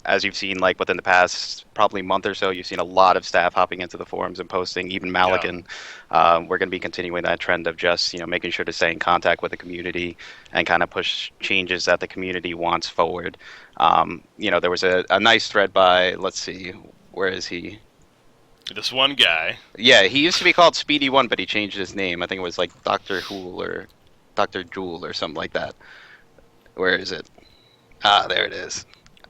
As you've seen, like within the past probably month or so, you've seen a lot of staff hopping into the forums and posting. Even Malikan, we're going to be continuing that trend of just making sure to stay in contact with the community and kind of push changes that the community wants forward. There was a nice thread by, let's see, where is he? This one guy. Yeah, he used to be called Speedy One, but he changed his name. I think it was like Dr. Hool or Dr. Jewel or something like that. Where is it? Ah, there it is.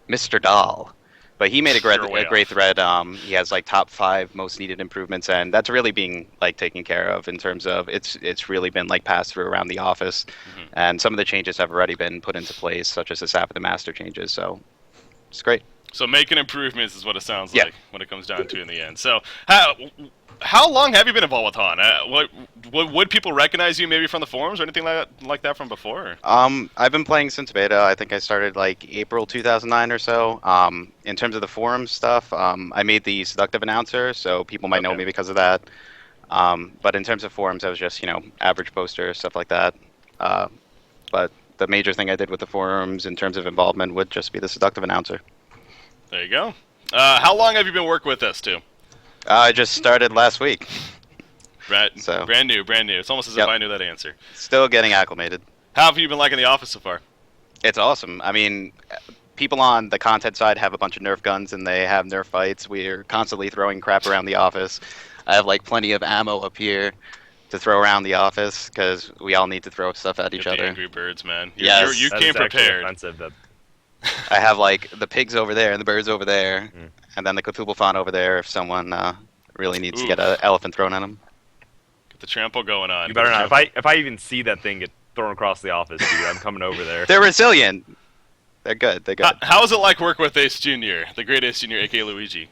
Mr. Doll. But he made a You're way great off. thread. He has like top 5 most needed improvements, and that's really being like taken care of in terms of it's really been like passed through around the office, and some of the changes have already been put into place, such as the Sap of the Master changes. So it's great. So making improvements is what it sounds Yeah. like when it comes down to in the end. So how long have you been involved with Han? Would people recognize you maybe from the forums or anything like that from before? I've been playing since beta. I think I started like April 2009 or so. In terms of the forum stuff, I made the seductive announcer, so people might know Okay. me because of that. But in terms of forums, I was just average poster, stuff like that. But the major thing I did with the forums in terms of involvement would just be the seductive announcer. There you go. How long have you been working with us too? I just started last week. So- Brand new. It's almost as if Yep. I knew that answer. Still getting acclimated. How have you been liking the office so far? It's awesome. I mean, people on the content side have a bunch of Nerf guns and they have Nerf fights. We're constantly throwing crap around the office. I have like plenty of ammo up here to throw around the office because we all need to throw stuff at each Get the other. Angry Birds, man. Yes. You That came is actually prepared. offensive, that- I have like the pigs over there and the birds over there, Mm. and then the Cthulhu fawn over there if someone really needs to Oof. get an elephant thrown at them. Get the trample going on. You better not. If I even see that thing get thrown across the office, dude, I'm coming over there. They're resilient. They're good. They're good. How is it like work with Ace Junior, the great Ace Junior, aka Luigi?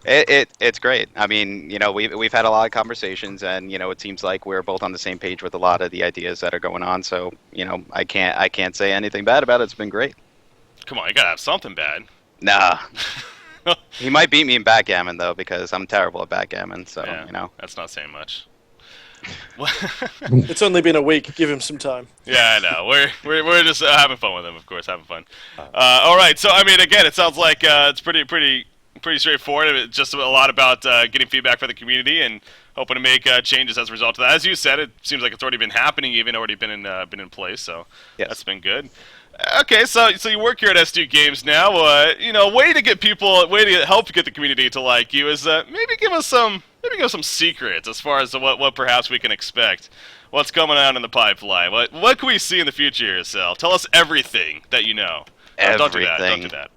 It's great. I mean, we've had a lot of conversations, and it seems like we're both on the same page with a lot of the ideas that are going on. So, I can't say anything bad about it. It's been great. Come on, you gotta have something bad. Nah, he might beat me in backgammon though, because I'm terrible at backgammon. So, Yeah, that's not saying much. It's only been a week. Give him some time. Yeah, I know. We're just having fun with him, of course, having fun. All right. So I mean, again, it sounds like it's pretty straightforward. It's just a lot about getting feedback from the community and hoping to make changes as a result of that. As you said, it seems like it's already been happening, even already been in place. So Yes. that's been good. Okay, so you work here at S2 Games now. Way to help get the community to like you is maybe give us some secrets as far as what perhaps we can expect. What's coming out in the pipeline? What can we see in the future here, Sal? Tell us everything that you know. Don't do that. Don't do that.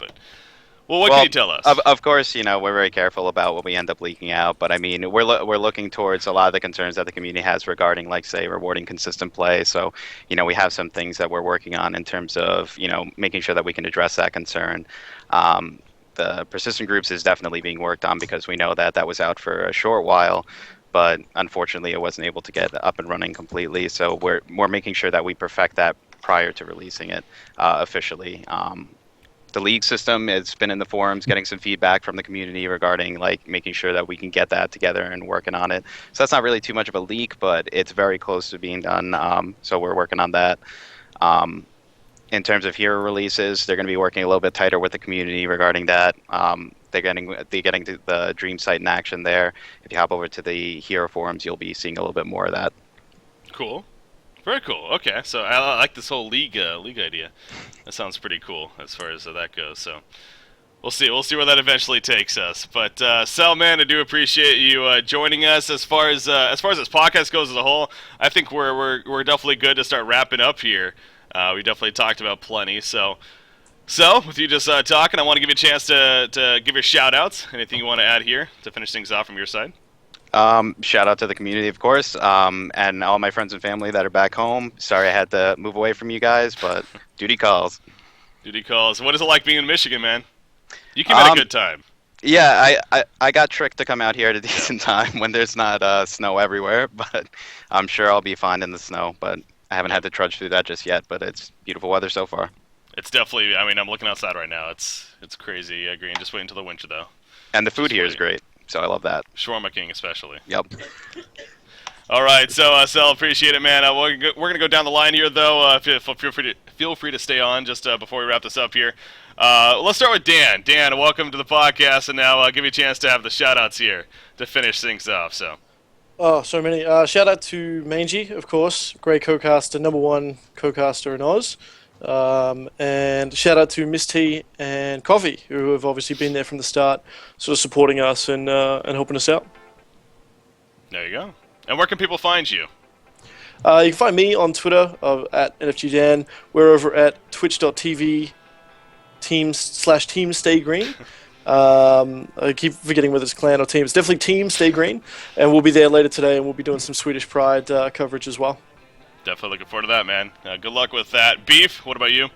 But what can you tell us? Of course, we're very careful about what we end up leaking out, but I mean, we're looking towards a lot of the concerns that the community has regarding, like, say, rewarding consistent play. So, we have some things that we're working on in terms of, making sure that we can address that concern. The persistent groups is definitely being worked on because we know that was out for a short while, but unfortunately it wasn't able to get up and running completely. So we're making sure that we perfect that prior to releasing it officially. The league system has been in the forums, getting some feedback from the community regarding like making sure that we can get that together and working on it. So that's not really too much of a leak, but it's very close to being done. So we're working on that. In terms of hero releases, they're going to be working a little bit tighter with the community regarding that. They're getting the Dream site in action there. If you hop over to the hero forums, you'll be seeing a little bit more of that. Cool. Very cool. Okay, so I like this whole league idea. That sounds pretty cool as far as that goes. So we'll see where that eventually takes us. But Sal, man, I do appreciate you joining us. As far as this podcast goes as a whole, I think we're definitely good to start wrapping up here. We definitely talked about plenty. So with you just talking, I want to give you a chance to give your shout outs. Anything you want to add here to finish things off from your side? Shout out to the community, of course, and all my friends and family that are back home. Sorry I had to move away from you guys, but duty calls. Duty calls. What is it like being in Michigan, man? You came at a good time. Yeah, I got tricked to come out here at a decent time when there's not snow everywhere, but I'm sure I'll be fine in the snow, but I haven't had to trudge through that just yet, but it's beautiful weather so far. It's definitely, I mean, I'm looking outside right now. It's crazy green. Just wait until the winter, though. And the food here is great. So I love that. Shawarma King, especially. Yep. All right, so Sal, appreciate it, man. We're gonna go down the line here, though. Feel free to stay on just before we wrap this up here. Let's start with Dan. Dan, welcome to the podcast, and now I'll give you a chance to have the shout-outs here to finish things off. Oh, so many. Shout out to Mangy, of course, great co-caster, #1 co-caster in Oz. And shout out to Miss T and Coffee, who have obviously been there from the start, sort of supporting us and helping us out. There you go. And where can people find you? You can find me on Twitter at NFGDan. We're over at twitch.tv team Stay Green. I keep forgetting whether it's clan or team. It's definitely Team Stay Green, and we'll be there later today, and we'll be doing some Swedish Pride coverage as well. Definitely looking forward to that, man. Good luck with that. Beef, what about you?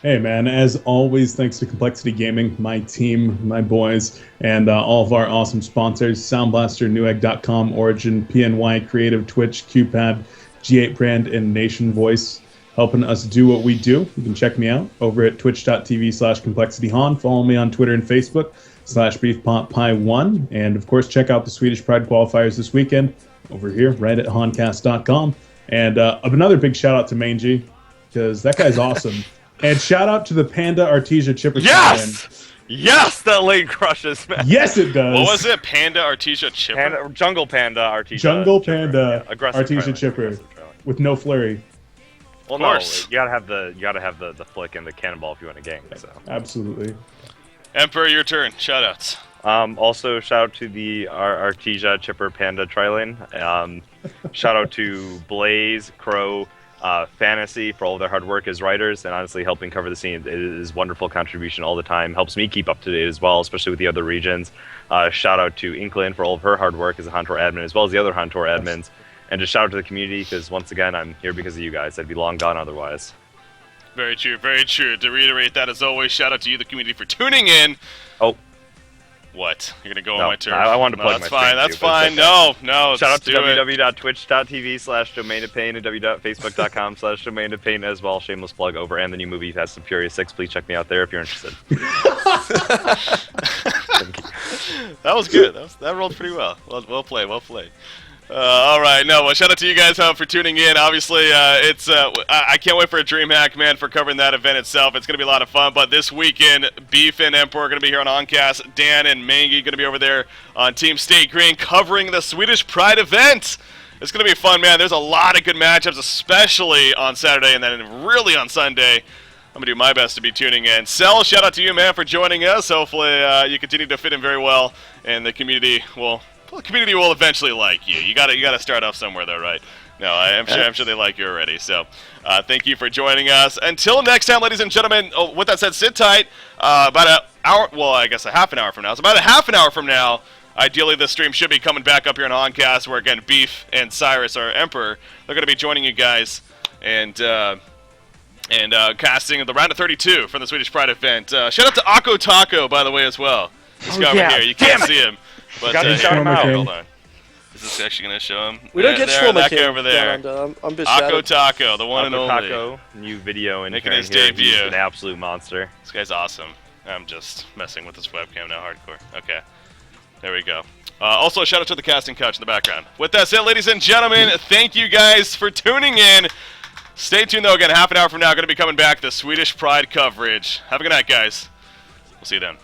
Hey, man, as always, thanks to Complexity Gaming, my team, my boys, and all of our awesome sponsors, Sound Blaster, Newegg.com, Origin, PNY, Creative, Twitch, QPad, G8 Brand, and Nation Voice, helping us do what we do. You can check me out over at twitch.tv/ComplexityHon. Follow me on Twitter and Facebook, /BeefPotPie1. And, of course, check out the Swedish Pride qualifiers this weekend over here, right at Honcast.com. And another big shout out to Mangy, because that guy's awesome. And shout out to the Panda Artesia Chipper. Yes! Yes, that link crushes, man. Yes, it does. What was it? Panda Artesia Chipper? Jungle Panda Artesia. Jungle Chipper. Panda Yeah, aggressive Artesia trailing, Chipper aggressive trailing. with no flurry. Well, Of course. no, you gotta have the flick and the cannonball if you want to gang. So. Absolutely. Emperor, your turn. Shoutouts. Also, shout out to the Artesia Chipper Panda Trilane. Shout out to Blaze, Crow, Fantasy for all their hard work as writers and honestly helping cover the scene. It is wonderful contribution all the time. Helps me keep up to date as well, especially with the other regions. Shout out to Inklin for all of her hard work as a Hontor admin, as well as the other Hontor admins. And just shout out to the community because once again, I'm here because of you guys. I'd be long gone otherwise. Very true, very true. To reiterate that, as always, shout out to you, the community, for tuning in. Oh. What? You're going to go No, on my turn? I wanted to plug that's my fine, stream that's too, but fine. it's okay. No, Shout out let's to do it. www.twitch.tv/domainofpain and www.facebook.com/domainofpain as well. Shameless plug over. And the new movie Fast and Furious 6. Please check me out there if you're interested. That was good. That rolled pretty well. Well played, well played. All right, no, well, shout out to you guys for tuning in. Obviously, I can't wait for a DreamHack, man, for covering that event itself. It's going to be a lot of fun. But this weekend, Beef and Emperor are going to be here on Honcast. Dan and Mangy going to be over there on Team State Green covering the Swedish Pride event. It's going to be fun, man. There's a lot of good matchups, especially on Saturday and then really on Sunday. I'm going to do my best to be tuning in. Cell, shout out to you, man, for joining us. Hopefully, you continue to fit in very well, and the community will eventually like you. You got to start off somewhere, though, right? No, I'm sure they like you already. So, thank you for joining us. Until next time, ladies and gentlemen. Oh, with that said, sit tight. About an hour, well, I guess a half an hour from now. So about a half an hour from now, ideally, this stream should be coming back up here on Honcast, where again, Beef and Cyrus, our Emperor, they're going to be joining you guys and casting the round of 32 from the Swedish Pride event. Shout out to Akko Taco, by the way, as well. This guy over here, you can't see him, but shout him out. Hold on. Is this actually going to show him? We don't get Shawarma King over there. I'm a bit Akko shattered. Taco, the one and only. Taco, new video and Making his here. debut. He's an absolute monster. This guy's awesome. I'm just messing with this webcam now, hardcore. Okay, there we go. Also, shout out to the casting couch in the background. With that said, ladies and gentlemen, thank you guys for tuning in. Stay tuned, though. Again, half an hour from now, going to be coming back the Swedish Pride coverage. Have a good night, guys. We'll see you then.